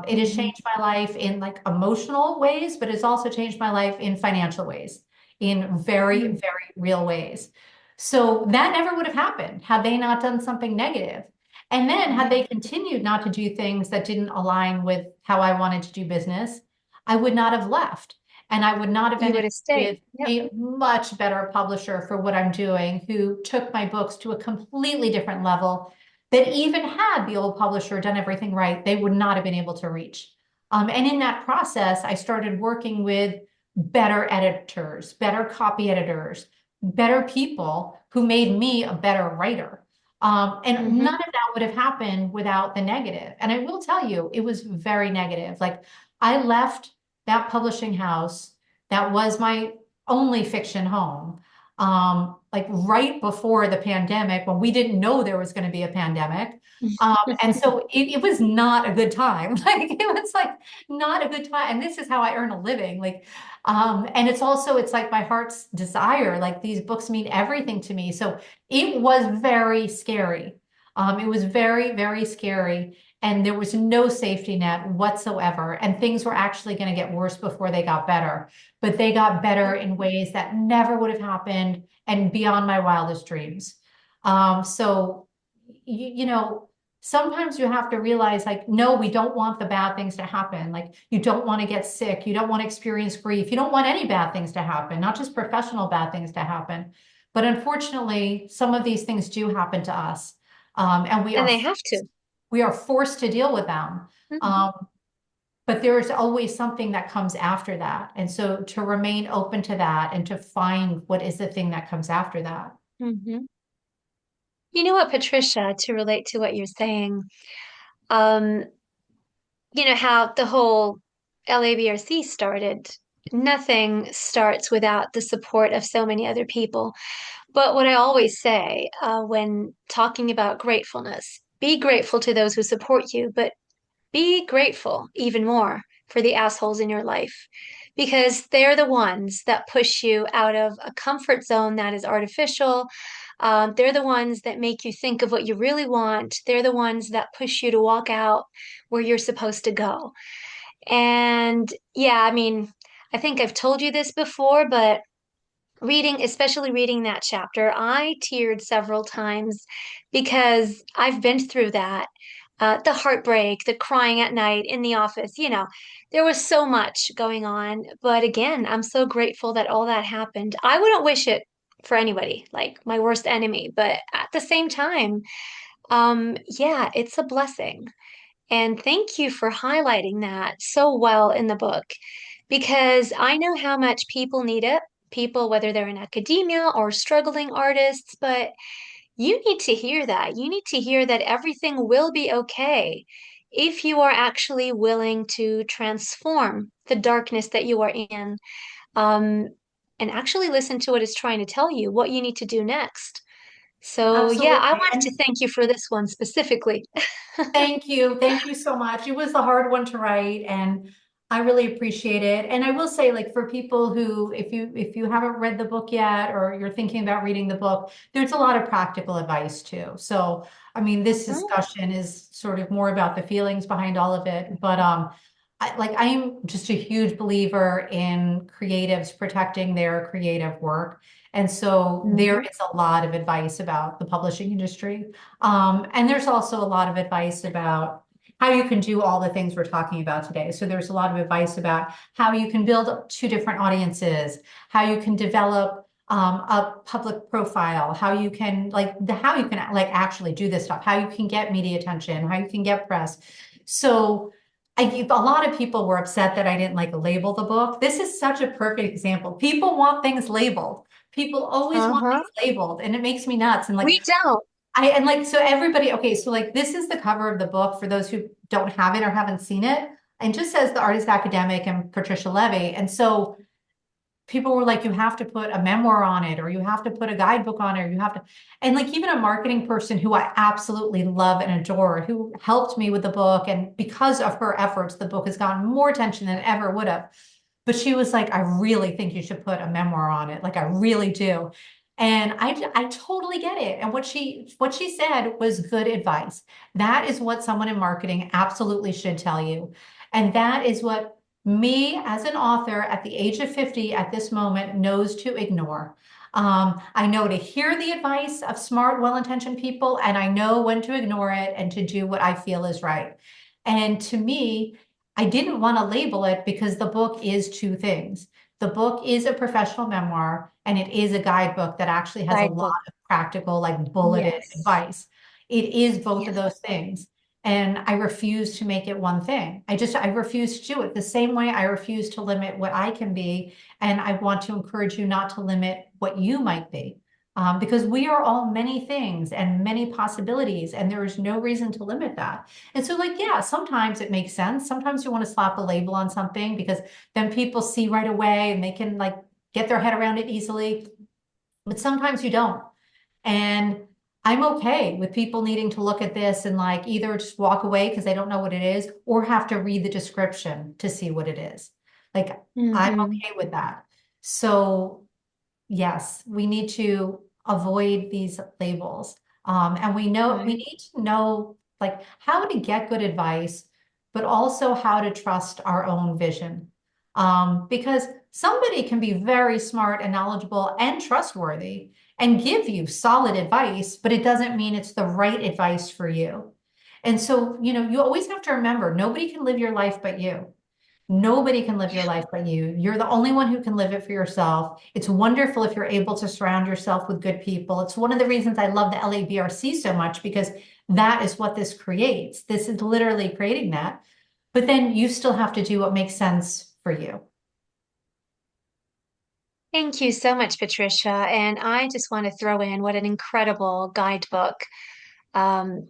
It has Mhm. changed my life in like emotional ways, but it's also changed my life in financial ways, in very, Mhm. very real ways. So that never would have happened had they not done something negative. And then had Mhm. they continued not to do things that didn't align with how I wanted to do business, I would not have left. And I would not have You would ended have stayed. with Yep. a much better publisher for what I'm doing, who took my books to a completely different level that even had the old publisher done everything right, they would not have been able to reach. And in that process, I started working with better editors, better copy editors, better people who made me a better writer. And none Hmm. of that would have happened without the negative. And I will tell you, it was very negative. Like I left that publishing house that was my only fiction home like right before the pandemic when we didn't know there was going to be a pandemic. And so it was not a good time. Like it was like not a good time. And this is how I earn a living. Like, and it's like my heart's desire. Like these books mean everything to me. So it was very scary. It was very, very scary. And there was no safety net whatsoever. And things were actually going to get worse before they got better. But they got better in ways that never would have happened and beyond my wildest dreams. So, you know, sometimes you have to realize like, no, we don't want the bad things to happen. Like you don't want to get sick. You don't want to experience grief. You don't want any bad things to happen, not just professional bad things to happen. But unfortunately, some of these things do happen to us. And And they have to. we are forced to deal with them. Hmm. Um, but there is always something that comes after that. And so to remain open to that and to find what is the thing that comes after that. Hmm. You know what, Patricia, to relate to what you're saying, um, you know how the whole LABRC started. Nothing starts without the support of so many other people. But what I always say when talking about gratefulness, be grateful to those who support you, but be grateful even more for the assholes in your life because they're the ones that push you out of a comfort zone that is artificial. They're the ones that make you think of what you really want. They're the ones that push you to walk out where you're supposed to go. And yeah, I mean, I think I've told you this before, but especially reading that chapter, I teared several times because I've been through that. The heartbreak, the crying at night in the office, there was so much going on. But again, I'm so grateful that all that happened. I wouldn't wish it for anybody, like my worst enemy. But at the same time, yeah, it's a blessing. And thank you for highlighting that so well in the book because I know how much people need it. People, whether they're in academia or struggling artists, but you need to hear that. You need to hear that everything will be okay if you are actually willing to transform the darkness that you are in, um, and actually listen to what it's trying to tell you, what you need to do next. So, yeah, I Absolutely. wanted to And thank you for this one specifically. thank you. Thank you so much. It was a hard one to write and I really appreciate it. And I will say like for people who if you haven't read the book yet or you're thinking about reading the book, there's a lot of practical advice too. So, I mean, this Oh, discussion is sort of more about the feelings behind all of it, but I'm just a huge believer in creatives protecting their creative work. And so there mhm. is a lot of advice about the publishing industry. And there's also a lot of advice about how you can do all the things we're talking about today. So there's a lot of advice about how you can build two different audiences, how you can develop a public profile, how you can how you can like actually do this stuff, how you can get media attention, how you can get press. So a lot of people were upset that I didn't like label the book. This is such a perfect example. People want things labeled. People always want Uh-huh. things labeled, and it makes me nuts. And like We don't. so everybody, okay, so like this is the cover of the book for those who don't have it or haven't seen it. And just says the artist academic and Patricia Leavy. And so people were like, you have to put a memoir on it, or you have to put a guidebook on it, or you have to, and like even a marketing person who I absolutely love and adore, who helped me with the book. And because of her efforts, the book has gotten more attention than it ever would have. But she was like, I really think you should put a memoir on it. Like I really do. And I totally get it. And what she said was good advice. That is what someone in marketing absolutely should tell you. And that is what me as an author at the age of 50 at this moment knows to ignore. I know to hear the advice of smart, well-intentioned people, and I know when to ignore it and to do what I feel is right. And to me, I didn't want to label it because the book is two things. The book is a professional memoir and it is a guidebook that actually has a lot Guidebook. of practical, like bulleted Yes. advice. It is both of Yes. those things. And I refuse to make it one thing. I refuse to do it the same way I refuse to limit what I can be. And I want to encourage you not to limit what you might be. Because we are all many things and many possibilities, and there is no reason to limit that. And so, like, yeah, sometimes it makes sense. Sometimes you want to slap a label on something because then people see right away and they can like get their head around it easily. But sometimes you don't. And I'm okay with people needing to look at this and like either just walk away because they don't know what it is or have to read the description to see what it is. Like, I'm Hmm. okay with that. So, yes, we need to avoid these labels. And we Right. need to know like how to get good advice, but also how to trust our own vision. Because somebody can be very smart and knowledgeable and trustworthy and give you solid advice, but it doesn't mean it's the right advice for you. And so, you always have to remember, nobody can live your life but you. Nobody can live your life but you. You're the only one who can live it for yourself. It's wonderful if you're able to surround yourself with good people. It's one of the reasons I love the LABRC so much, because that is what this creates. This is literally creating that. But then you still have to do what makes sense for you. Thank you so much, Patricia. And I just want to throw in what an incredible guidebook um,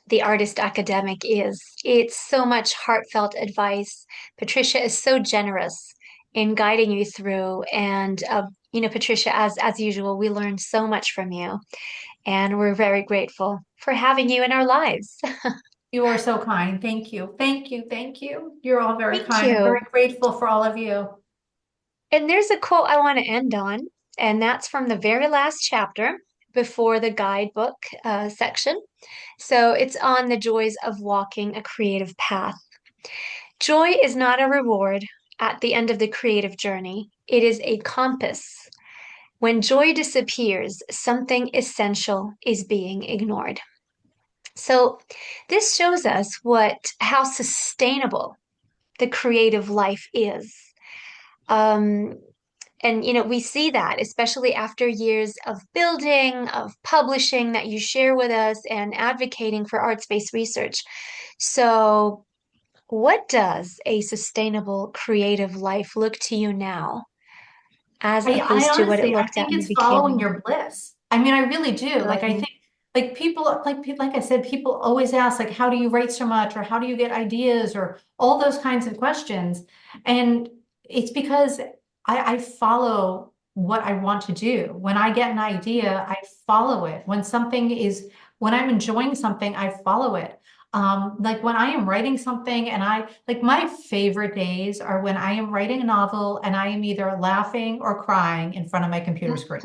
The Artist Academic is. It's so much heartfelt advice. Patricia is so generous in guiding you through. And Patricia, as usual, we learned so much from you, and we're very grateful for having you in our lives. You are so kind. Thank you. Thank you. Thank you. You're all very Thank kind. I'm very you. grateful for all of you. And there's a quote I want to end on, and that's from the very last chapter before the guidebook section. So it's on the joys of walking a creative path. Joy is not a reward at the end of the creative journey, it is a compass. When joy disappears, something essential is being ignored. So this shows us how sustainable the creative life is. Um, and we see that, especially after years of building, of publishing that you share with us and advocating for arts-based research. So, what does a sustainable creative life look to you now, as I opposed to what it honestly, I looked at think in the it's following beginning? your bliss. I mean, I really do. Like, I Lovely. think, like people, like I said, people always ask, like, how do you write so much, or how do you get ideas, or all those kinds of questions. And it's because I follow what I want to do. When I get an idea, I follow it. When I'm enjoying something, I follow it. Like when I am writing something and like my favorite days are when I am writing a novel and I am either laughing or crying in front of my computer screen.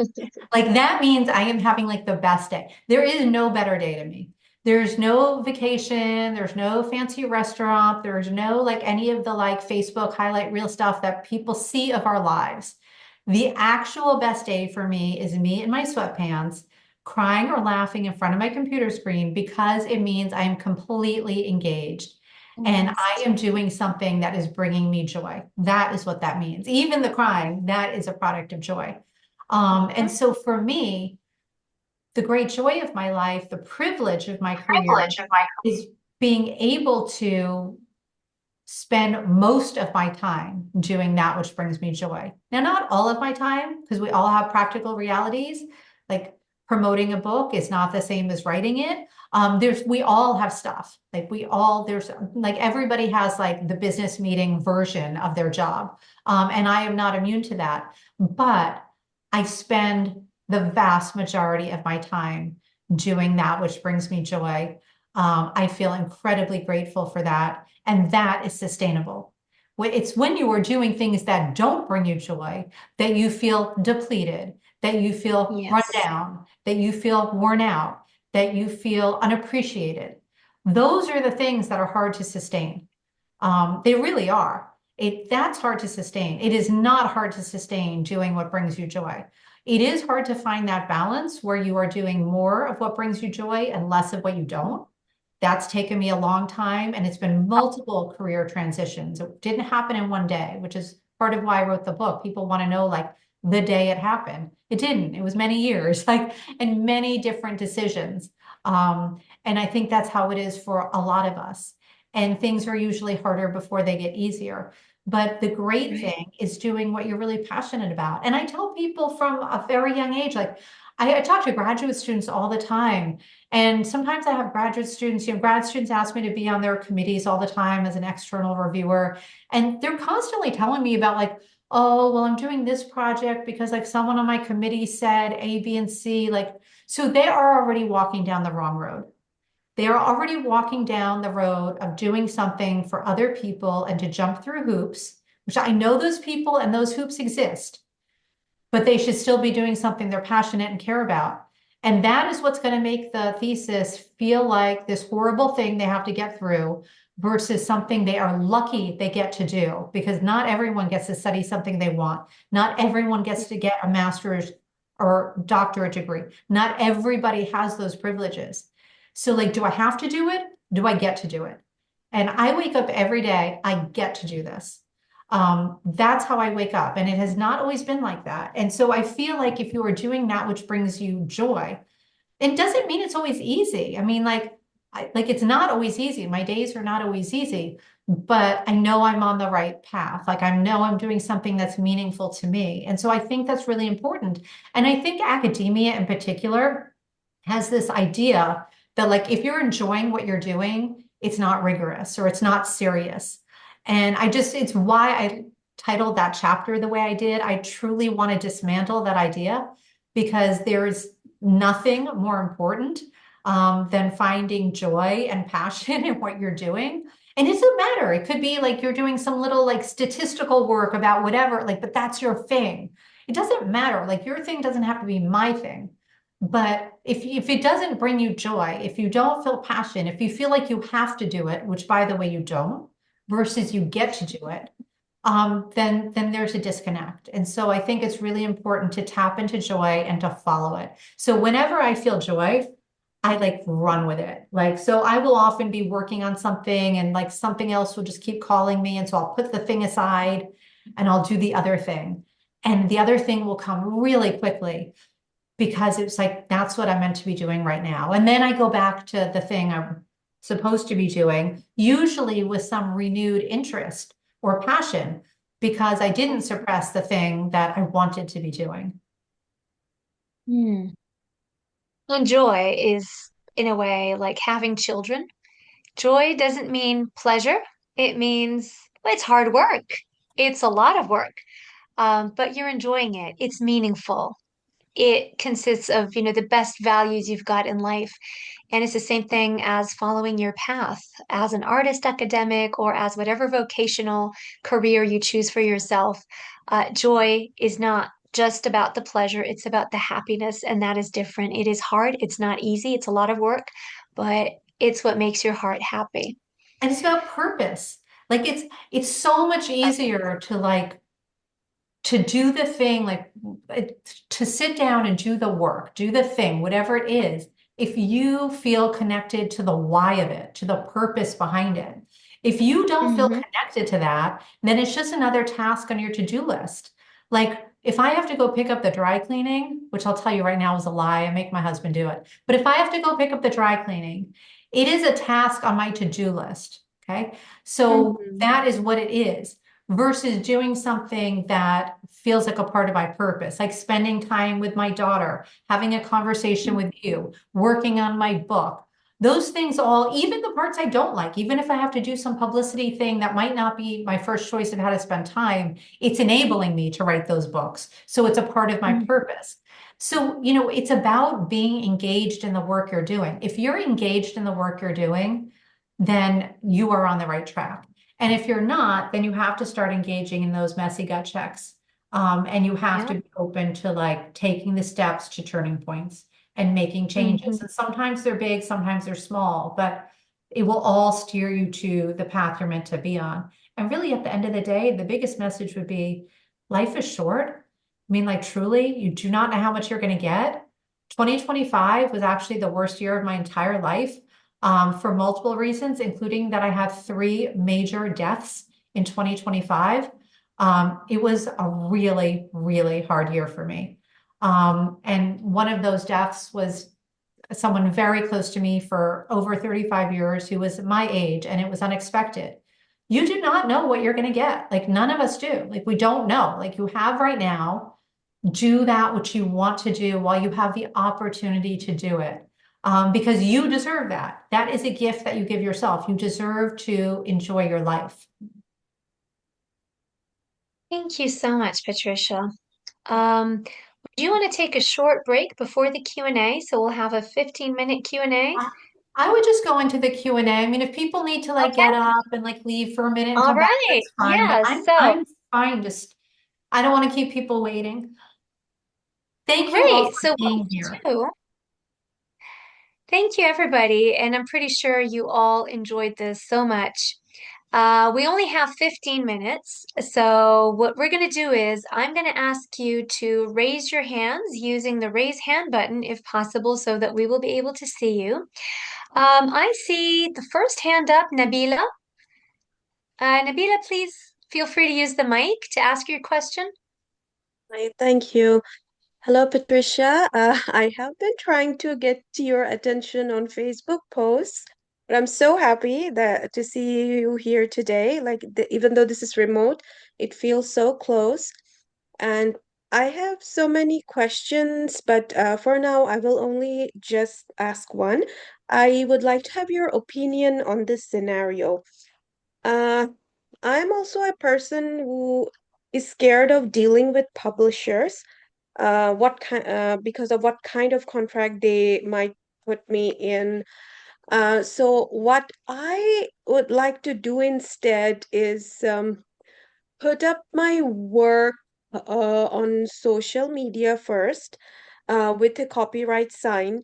Like that means I am having like the best day. There is no better day to me. There's no vacation, there's no fancy restaurant, there's no like any of the like Facebook highlight reel stuff that people see of our lives. The actual best day for me is me in my sweatpants, crying or laughing in front of my computer screen because it means I am completely engaged and I Yes. am doing something that is bringing me joy. That is what that means. Even the crying, that is a product of joy. And Mhm. so for me, the great joy of my life, the privilege of my career Privilege of my is being able to spend most of my time doing that which brings me joy. Now, not all of my time, because we all have practical realities. Like promoting a book is not the same as writing it. We all have stuff. There's like everybody has like the business meeting version of their job. And I am not immune to that. But I spend the vast majority of my time doing that which brings me joy. I feel incredibly grateful for that. And that is sustainable. It's when you are doing things that don't bring you joy that you feel depleted, that you feel run Yes. down, that you feel worn out, that you feel unappreciated. Those are the things that are hard to sustain. They really are. That's hard to sustain. It is not hard to sustain doing what brings you joy. It is hard to find that balance where you are doing more of what brings you joy and less of what you don't. That's taken me a long time, and it's been multiple career transitions. It didn't happen in one day, which is part of why I wrote the book. People want to know like the day it happened. It didn't. It was many years, like, and many different decisions. And I think that's how it is for a lot of us. And things are usually harder before they get easier. But the great Right. thing is doing what you're really passionate about. And I tell people from a very young age, like I talk to graduate students all the time. And sometimes I have graduate students, grad students ask me to be on their committees all the time as an external reviewer. And they're constantly telling me about like, oh, well, I'm doing this project because like someone on my committee said A, B, and C. Like, so they are already walking down the wrong road. They are already walking down the road of doing something for other people and to jump through hoops, which I know those people and those hoops exist, but they should still be doing something they're passionate and care about. And that is what's going to make the thesis feel like this horrible thing they have to get through versus something they are lucky they get to do, because not everyone gets to study something they want. Not everyone gets to get a master's or doctorate degree. Not everybody has those privileges. So like, do I have to do it? Do I get to do it? And I wake up every day, I get to do this. That's how I wake up. And it has not always been like that. And so I feel like if you are doing that which brings you joy, it doesn't mean it's always easy. I mean, like it's not always easy. My days are not always easy, but I know I'm on the right path. Like I know I'm doing something that's meaningful to me. And so I think that's really important. And I think academia in particular has this idea that like if you're enjoying what you're doing, it's not rigorous or it's not serious. And it's why I titled that chapter the way I did. I truly want to dismantle that idea because there's nothing more important than finding joy and passion in what you're doing. And it doesn't matter. It could be like you're doing some little like statistical work about whatever, like, but that's your thing. It doesn't matter. Like your thing doesn't have to be my thing. But if it doesn't bring you joy, if you don't feel passion, if you feel like you have to do it, which by the way, you don't, versus you get to do it, then there's a disconnect. And so I think it's really important to tap into joy and to follow it. So whenever I feel joy, I like run with it. Like, so I will often be working on something and like something else will just keep calling me. And so I'll put the thing aside and I'll do the other thing. And the other thing will come really quickly because it's like, that's what I'm meant to be doing right now. And then I go back to the thing I'm supposed to be doing, usually with some renewed interest or passion, because I didn't suppress the thing that I wanted to be doing. Hmm. And joy is, in a way, like having children. Joy doesn't mean pleasure. It means well, it's hard work. It's a lot of work, but you're enjoying it. It's meaningful. It consists of, the best values you've got in life. And it's the same thing as following your path as an artist, academic, or as whatever vocational career you choose for yourself. Joy is not just about the pleasure, it's about the happiness, and that is different. It is hard, it's not easy, it's a lot of work, but it's what makes your heart happy. And it's about purpose. Like it's so much easier to like to do the thing, like to sit down and do the work, do the thing, whatever it is, if you feel connected to the why of it, to the purpose behind it. If you don't feel Mm-hmm. connected to that, then it's just another task on your to-do list. Like if I have to go pick up the dry cleaning, which I'll tell you right now is a lie, I make my husband do it. But if I have to go pick up the dry cleaning, it is a task on my to-do list. Okay. So Mm-hmm. that is what it is versus doing something that feels like a part of my purpose, like spending time with my daughter, having a conversation with you, working on my book. Those things all, even the parts I don't like, even if I have to do some publicity thing that might not be my first choice of how to spend time, it's enabling me to write those books. So it's a part of my purpose. So, it's about being engaged in the work you're doing. If you're engaged in the work you're doing, then you are on the right track. And if you're not, then you have to start engaging in those messy gut checks. And you have Yeah. to be open to like taking the steps to turning points and making Mm-hmm. changes. And sometimes they're big, sometimes they're small, but it will all steer you to the path you're meant to be on. And really, at the end of the day, the biggest message would be life is short. I mean, like truly, you do not know how much you're going to get. 2025 was actually the worst year of my entire life for multiple reasons, including that I had three major deaths in 2025. It was a really, really hard year for me. And one of those deaths was someone very close to me for over 35 years who was my age, and it was unexpected. You do not know what you're going to get. Like, none of us do. Like, we don't know. Like, you have right now, do that which you want to do while you have the opportunity to do it. Because you deserve that. That is a gift that you give yourself. You deserve to enjoy your life. Thank you so much, Patricia. Do you want to take a short break before the Q&A? So we'll have a 15-minute Q&A. I, I would just go into the Q&A. I mean, if people need to like get Okay. up and like leave for a minute and All come back, right. that's fine. But Yeah. So I'm fine. Just I don't want to keep people waiting. Thank you all great. for So what being we'll here. do, thank you, everybody. And I'm pretty sure you all enjoyed this so much. We only have 15 minutes. So what we're going to do is I'm going to ask you to raise your hands using the raise hand button if possible so that we will be able to see you. I see the first hand up, Nabila. Nabila, please feel free to use the mic to ask your question. Hi, thank you. Hello, Patricia. I have been trying to get to your attention on Facebook posts, but I'm so happy that to see you here today. Even though this is remote, it feels so close. And I have so many questions, but for now, I will only just ask one. I would like to have your opinion on this scenario. Uh, I'm also a person who is scared of dealing with publishers what kind because of what kind of contract they might put me in. So what I would like to do instead is put up my work on social media first with a copyright sign,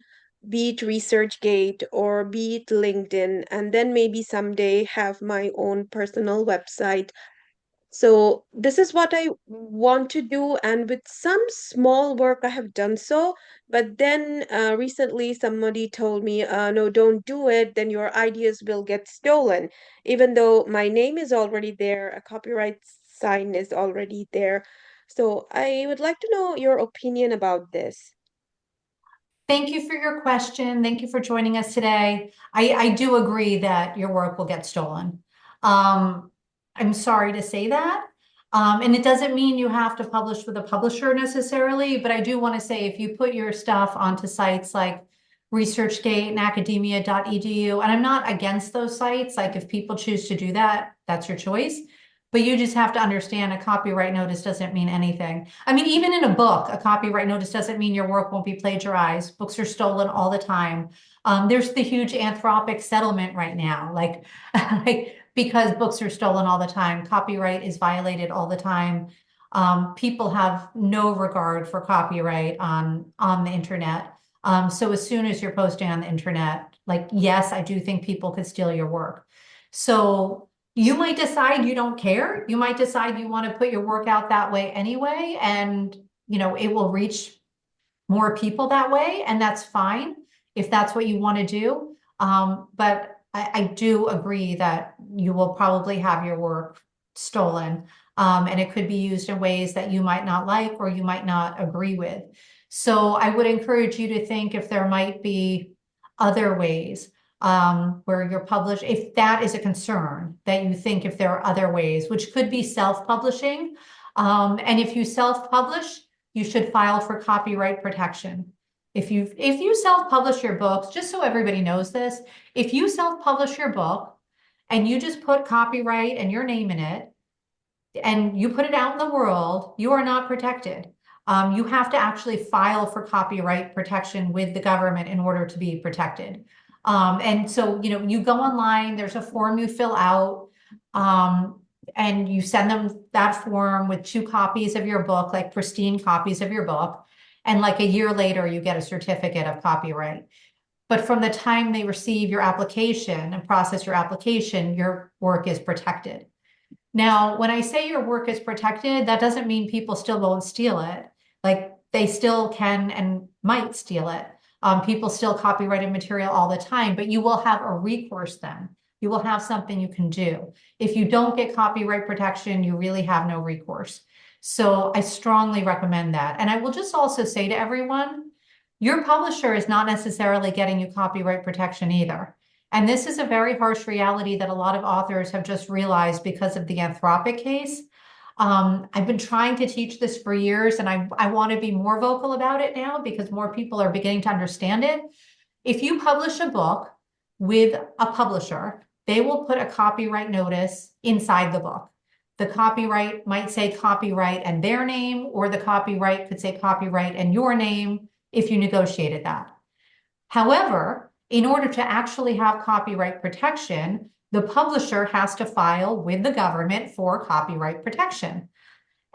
be it ResearchGate or be it LinkedIn, and then maybe someday have my own personal website. So this is what I want to do, and with some small work I have done so. But then recently somebody told me, no, don't do it, then your ideas will get stolen. Even though my name is already there, a copyright sign is already there. So I would like to know your opinion about this. Thank you for your question. Thank you for joining us today. I do agree that your work will get stolen. Um, I'm sorry to say that. And it doesn't mean you have to publish with a publisher necessarily, but I do want to say if you put your stuff onto sites like ResearchGate and academia.edu, and I'm not against those sites, like if people choose to do that, that's your choice. But you just have to understand a copyright notice doesn't mean anything. I mean, even in a book, a copyright notice doesn't mean your work won't be plagiarized. Books are stolen all the time. There's the huge Anthropic settlement right now, like because books are stolen all the time. Copyright is violated all the time. People have no regard for copyright on the internet. So as soon as you're posting on the internet, like, yes, I do think people could steal your work. So you might decide you don't care. You might decide you want to put your work out that way anyway, and it will reach more people that way, and that's fine if that's what you want to do. But I do agree that you will probably have your work stolen, and it could be used in ways that you might not like or you might not agree with. So I would encourage you to think if there might be other ways where you're published, if that is a concern, that you think if there are other ways, which could be self-publishing. And if you self-publish, you should file for copyright protection. If you self-publish your books, just so everybody knows this, if you self-publish your book and you just put copyright and your name in it and you put it out in the world, you are not protected. You have to actually file for copyright protection with the government in order to be protected. And so, you go online, there's a form you fill out. And you send them that form with 2 copies of your book, like pristine copies of your book. And like a year later, you get a certificate of copyright. But from the time they receive your application and process your application, your work is protected. Now, when I say your work is protected, that doesn't mean people still won't steal it. Like they still can and might steal it. People still copyrighted material all the time, but you will have a recourse then. You will have something you can do. If you don't get copyright protection, you really have no recourse. So I strongly recommend that. And I will just also say to everyone, your publisher is not necessarily getting you copyright protection either. And this is a very harsh reality that a lot of authors have just realized because of the Anthropic case. I've been trying to teach this for years, and I want to be more vocal about it now because more people are beginning to understand it. If you publish a book with a publisher, they will put a copyright notice inside the book. The copyright might say copyright and their name, or the copyright could say copyright and your name if you negotiated that. However, in order to actually have copyright protection, the publisher has to file with the government for copyright protection.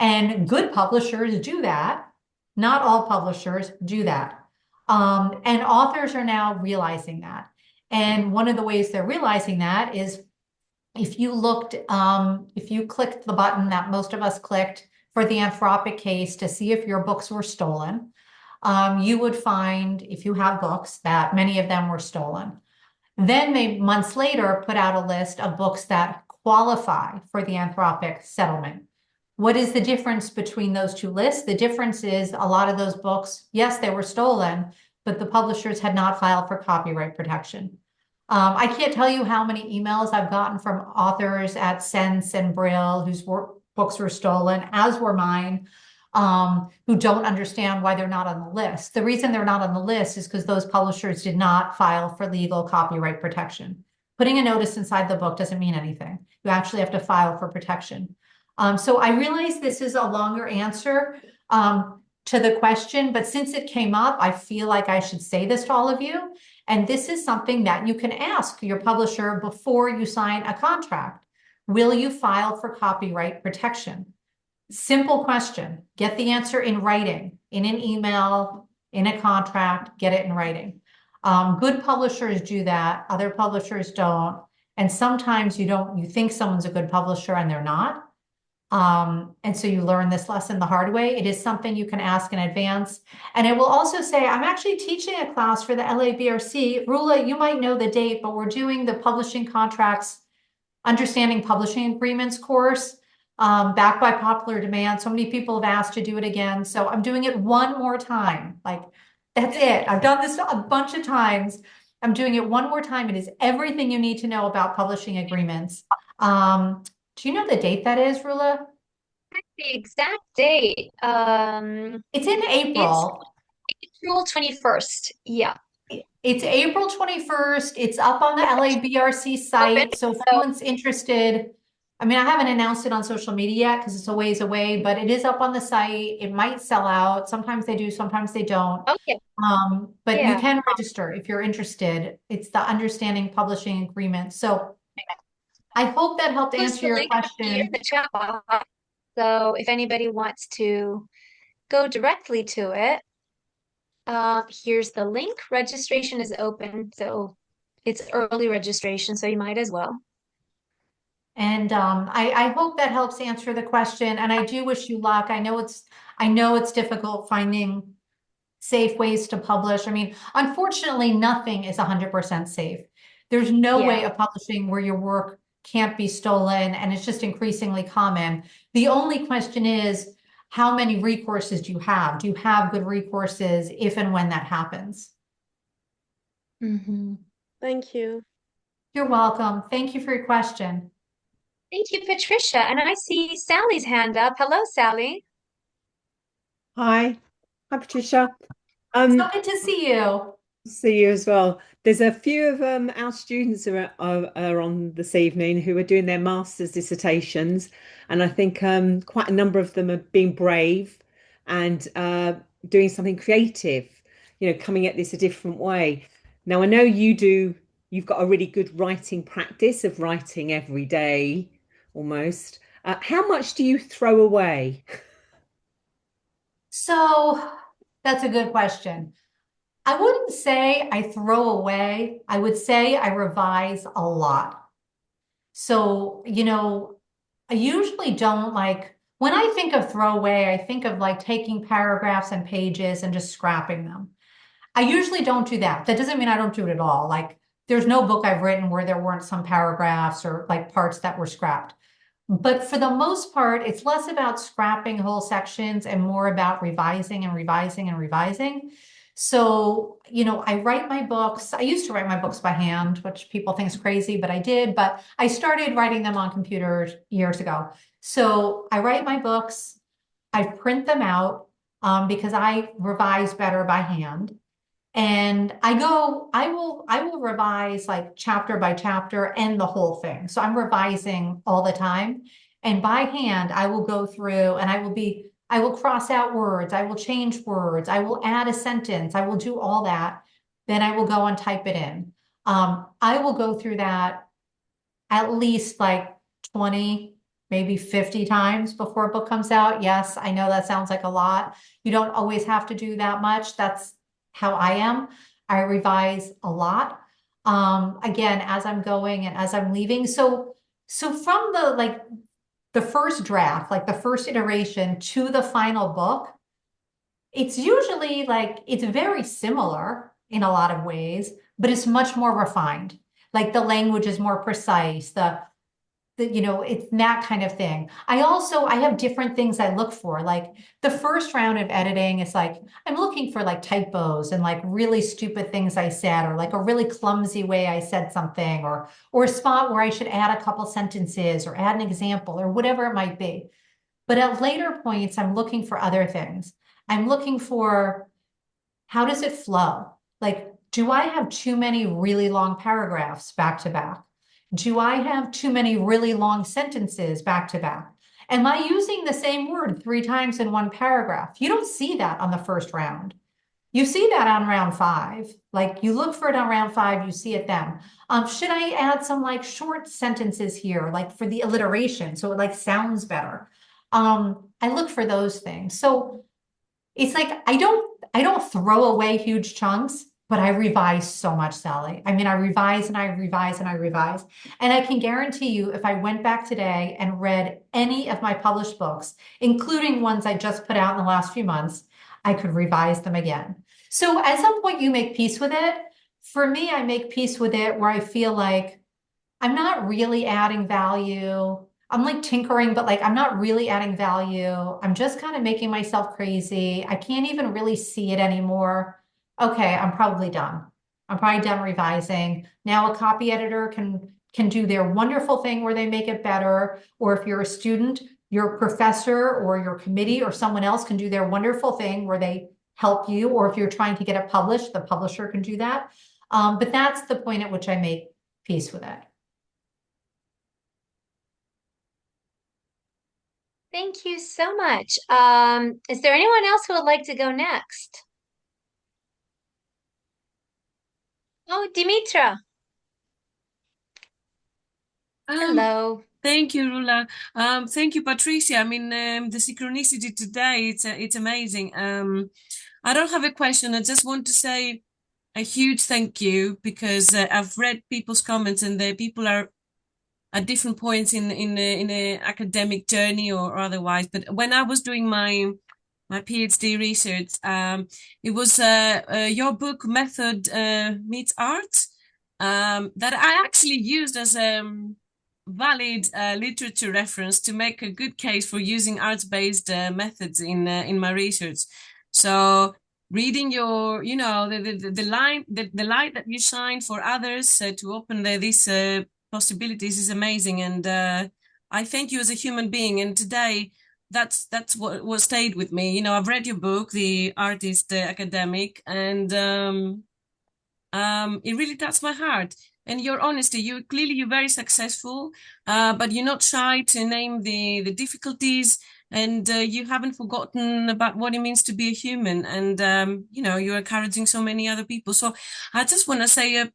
And good publishers do that. Not all publishers do that. And authors are now realizing that. And one of the ways they're realizing that is if you clicked the button that most of us clicked for the Anthropic case to see if your books were stolen, you would find, if you have books, that many of them were stolen. Then they months later put out a list of books that qualify for the Anthropic settlement. What is the difference between those two lists? The difference is a lot of those books, yes, they were stolen, but the publishers had not filed for copyright protection. I can't tell you how many emails I've gotten from authors at Sense and Brill whose books were stolen, as were mine, who don't understand why they're not on the list. The reason they're not on the list is because those publishers did not file for legal copyright protection. Putting a notice inside the book doesn't mean anything. You actually have to file for protection. So I realize this is a longer answer to the question, but since it came up, I feel like I should say this to all of you. And this is something that you can ask your publisher before you sign a contract. Will you file for copyright protection? Simple question. Get the answer in writing, in an email, in a contract, get it in writing. Good publishers do that. Other publishers don't. And sometimes you think someone's a good publisher and they're not. And so you learn this lesson the hard way. It is something you can ask in advance. And I will also say, I'm actually teaching a class for the LABRC. Rula, you might know the date, but we're doing the publishing contracts, understanding publishing agreements course, backed by popular demand. So many people have asked to do it again. So I'm doing it one more time. Like, that's it. I've done this a bunch of times. I'm doing it one more time. It is everything you need to know about publishing agreements. Do you know the date that is, Rula? The exact date. It's in It's April. April 21st. Yeah. It's April 21st. It's up on the LABRC site. So if So, anyone's interested, I mean, I haven't announced it on social media yet because it's a ways away, but it is up on the site. It might sell out. Sometimes they do, sometimes they don't. okay. But you Yeah. can register if you're interested. It's the Understanding Publishing Agreement. So I hope that helped Post answer the your link here in question. the chat box. So if anybody wants to go directly to it, here's the link. Registration is open, so it's early registration, so you might as well. And I hope that helps answer the question. And I do wish you luck. I know it's difficult finding safe ways to publish. I mean, unfortunately, nothing is 100% safe. There's no way Yeah. of publishing where your work can't be stolen, and it's just increasingly common. The only question is, how many recourses do you have? Do you have good recourses if and when that happens? Hmm. Thank you. You're welcome. Thank you for your question. Thank you, Patricia. And I see Sally's hand up. Hello, Sally. Hi, hi Patricia. So good to see you. See you as well. There's a few of our students are on this evening who are doing their master's dissertations, and I think quite a number of them are being brave and doing something creative, coming at this a different way. Now, I know you've got a really good writing practice of writing every day, almost. How much do you throw away? So that's a good question. I wouldn't say I throw away. I would say I revise a lot. So, I usually don't when I think of throwaway, I think of like taking paragraphs and pages and just scrapping them. I usually don't do that. That doesn't mean I don't do it at all. Like, there's no book I've written where there weren't some paragraphs or like parts that were scrapped. But for the most part, it's less about scrapping whole sections and more about revising and revising and revising. So, I write my books. I used to write my books by hand, which people think is crazy, but I did. But I started writing them on computers years ago. So I write my books, I print them out because I revise better by hand. And I will revise like chapter by chapter and the whole thing. So I'm revising all the time. And by hand, I will go through and I will cross out words, I will change words, I will add a sentence, I will do all that. Then I will go and type it in. I will go through that at least like 20, maybe 50 times before a book comes out. Yes, I know that sounds like a lot. You don't always have to do that much. That's how I am. I revise a lot. Again, as I'm going and as I'm leaving. So from the first draft, like the first iteration to the final book, it's usually like it's very similar in a lot of ways, but it's much more refined. Like the language is more precise, you know, it's that kind of thing. I have different things I look for. Like the first round of editing is like, I'm looking for like typos and like really stupid things I said, or like a really clumsy way I said something, or a spot where I should add a couple sentences or add an example or whatever it might be. But at later points, I'm looking for other things. I'm looking for, how does it flow? Like, do I have too many really long paragraphs back to back? Do I have too many really long sentences back to back? Am I using the same word 3 times in one paragraph? You don't see that on the first round. You see that on round 5. Like you look for it on round 5, you see it then. Should I add some like short sentences here, like for the alliteration, so it like sounds better? I look for those things. So it's like I don't throw away huge chunks, but I revise so much, Sally. I mean, I revise and I revise and I revise. And I can guarantee you, if I went back today and read any of my published books, including ones I just put out in the last few months, I could revise them again. So at some point you make peace with it. For me, I make peace with it where I feel like I'm not really adding value. I'm like tinkering, but like I'm not really adding value. I'm just kind of making myself crazy. I can't even really see it anymore. Okay, I'm probably done. I'm probably done revising. Now a copy editor can do their wonderful thing where they make it better. Or if you're a student, your professor or your committee or someone else can do their wonderful thing where they help you. Or if you're trying to get it published, the publisher can do that. But that's the point at which I make peace with it. Thank you so much. Is there anyone else who would like to go next? Oh, Dimitra. Um, Hello. Thank you, Rula. Thank you, Patricia. I mean, the synchronicity today, it's amazing. I don't have a question. I just want to say a huge thank you because I've read people's comments and the people are at different points in a academic journey or otherwise. But when I was doing my PhD research, it was your book Method Meets Art that I actually used as a valid literature reference to make a good case for using arts-based methods in my research. So reading your, you know, the light that you shine for others to open these possibilities is amazing, and I thank you as a human being. And today, that's what stayed with me. You know, I've read your book, The Artist Academic, and it really touched my heart. And your honesty, you're very successful, but you're not shy to name the difficulties, and you haven't forgotten about what it means to be a human. And you know, you're encouraging so many other people. So I just want to say, I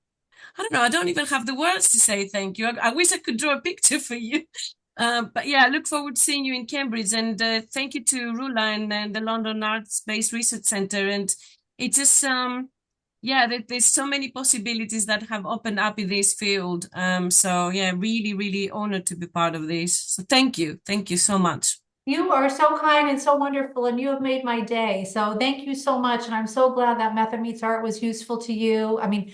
don't know, I don't even have the words to say thank you. I wish I could draw a picture for you. But yeah, I look forward to seeing you in Cambridge. And thank you to Rula and the London Arts-Based Research Centre. And it just yeah, there's so many possibilities that have opened up in this field. So yeah, really, really honored to be part of this. So thank you so much. You are so kind and so wonderful, and you have made my day. So thank you so much. And I'm so glad that Method Meets Art was useful to you. I mean,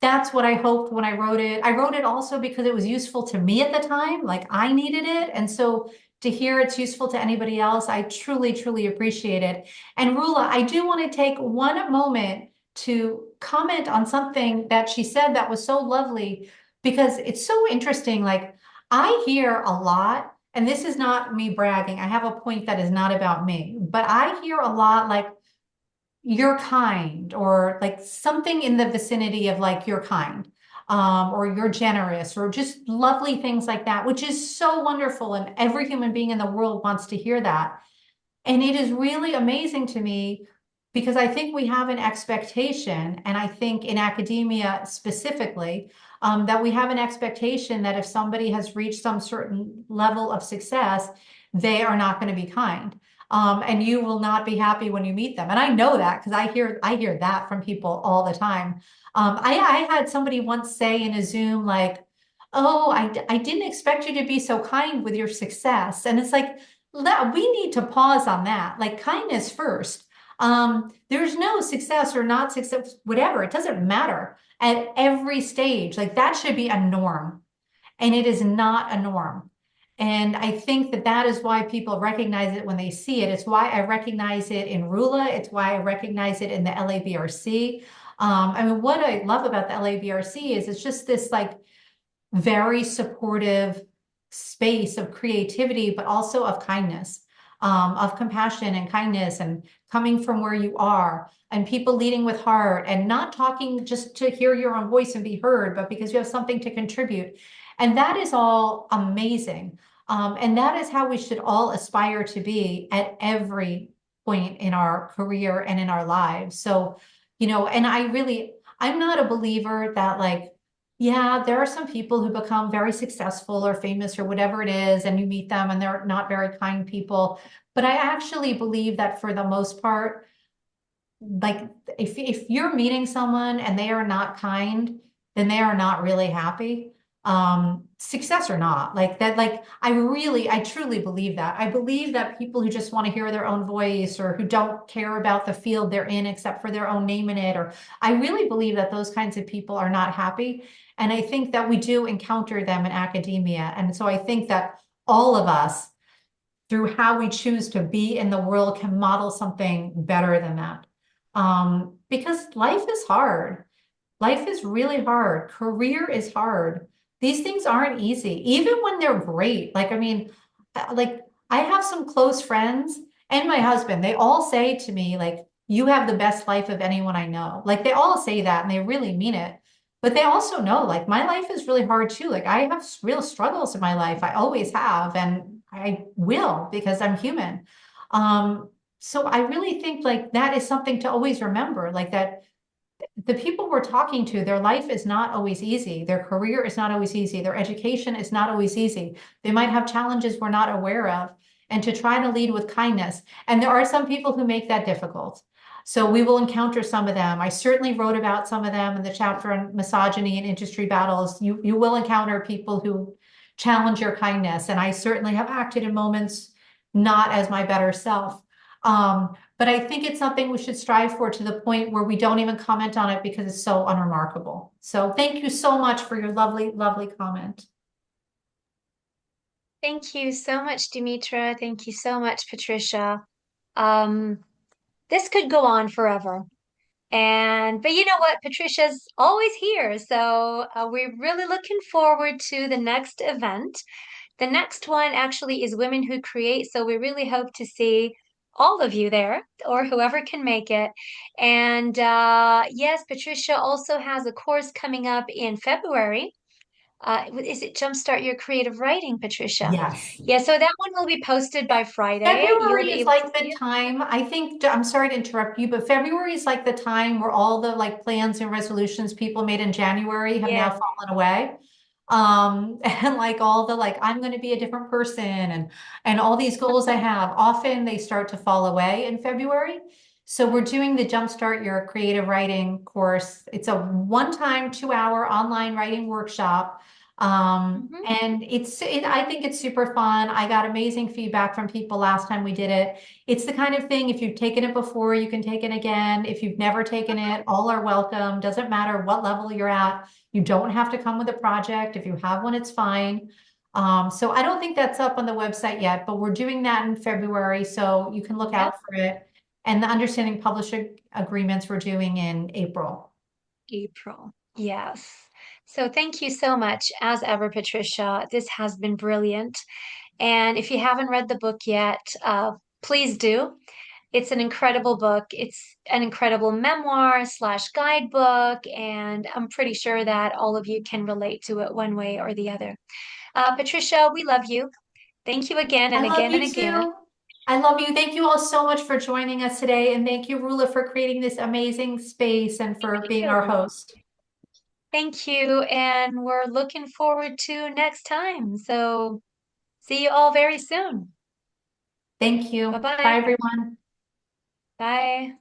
that's what I hoped when I wrote it. I wrote it also because it was useful to me at the time, like I needed it. And so to hear it's useful to anybody else, I truly, truly appreciate it. And Rula, I do want to take one moment to comment on something that she said that was so lovely, because it's so interesting. Like I hear a lot, and this is not me bragging. I have a point that is not about me, but I hear a lot like, you're kind, or like something in the vicinity of like you're kind, or you're generous, or just lovely things like that, which is so wonderful. And every human being in the world wants to hear that. And it is really amazing to me because I think we have an expectation, and I think in academia specifically, that we have an expectation that if somebody has reached some certain level of success, they are not going to be kind. And you will not be happy when you meet them. And I know that because I hear that from people all the time. I had somebody once say in a Zoom, like, oh, I didn't expect you to be so kind with your success. And it's like, we need to pause on that, like kindness first. There's no success or not success, whatever. It doesn't matter. at every stage. Like that should be a norm, and it is not a norm. And I think that that is why people recognize it when they see it. It's why I recognize it in Rula. It's why I recognize it in the LABRC. I mean, what I love about the LABRC is it's just this like very supportive space of creativity, but also of kindness, of compassion and kindness and coming from where you are and people leading with heart and not talking just to hear your own voice and be heard, but because you have something to contribute. And that is all amazing. And that is how we should all aspire to be at every point in our career and in our lives. So, and I'm not a believer that like, yeah, there are some people who become very successful or famous or whatever it is, and you meet them and they're not very kind people. But I actually believe that for the most part, like if you're meeting someone and they are not kind, then they are not really happy. Success or not, like that, like I truly believe that. I believe that people who just want to hear their own voice or who don't care about the field they're in except for their own name in it, or I really believe that those kinds of people are not happy. And I think that we do encounter them in academia. And so I think that all of us, through how we choose to be in the world, can model something better than that. Because life is hard. Life is really hard. Career is hard. These things aren't easy, even when they're great. Like, I mean, like I have some close friends and my husband, they all say to me, like, you have the best life of anyone I know. Like, they all say that and they really mean it. But they also know, like, my life is really hard too. Like, I have real struggles in my life. I always have, and I will because I'm human. So I really think like that is something to always remember, like that the people we're talking to, their life is not always easy. Their career is not always easy. Their education is not always easy. They might have challenges we're not aware of, and to try to lead with kindness. And there are some people who make that difficult. So we will encounter some of them. I certainly wrote about some of them in the chapter on misogyny and industry battles. You will encounter people who challenge your kindness. And I certainly have acted in moments not as my better self. But I think it's something we should strive for to the point where we don't even comment on it because it's so unremarkable. So thank you so much for your lovely, lovely comment. Thank you so much, Demetra. Thank you so much, Patricia. This could go on forever. But you know what? Patricia's always here. So we're really looking forward to the next event. The next one actually is Women Who Create. So we really hope to see all of you there or whoever can make it. And yes, Patricia also has a course coming up in February. Is it Jumpstart Your Creative Writing, Patricia? Yes. Yeah, so that one will be posted by Friday. You will February be is able to like the see it. time, I think, I'm sorry to interrupt you, but February is like the time where all the like plans and resolutions people made in January have now Yeah. fallen away. And like all the like, I'm going to be a different person and all these goals I have, often they start to fall away in February. So we're doing the Jumpstart Your Creative Writing course. It's a one-time 2-hour online writing workshop. Mhm. And I think it's super fun. I got amazing feedback from people last time we did it. It's the kind of thing, if you've taken it before, you can take it again. If you've never taken it, all are welcome. Doesn't matter what level you're at. You don't have to come with a project. If you have one, it's fine. So I don't think that's up on the website yet, but we're doing that in February, so you can look Yep. out for it. And the understanding publishing agreements we're doing in April. April. Yes. So thank you so much, as ever, Patricia. This has been brilliant. And if you haven't read the book yet, please do. It's an incredible book. It's an incredible memoir slash guidebook, and I'm pretty sure that all of you can relate to it one way or the other. Patricia, we love you. Thank you again I and love again and you again. too. I love you. Thank you all so much for joining us today. And thank you, Rula, for creating this amazing space and for being our You. host. Thank you. And we're looking forward to next time. So see you all very soon. Thank you. Bye, Bye-bye. everyone. Bye.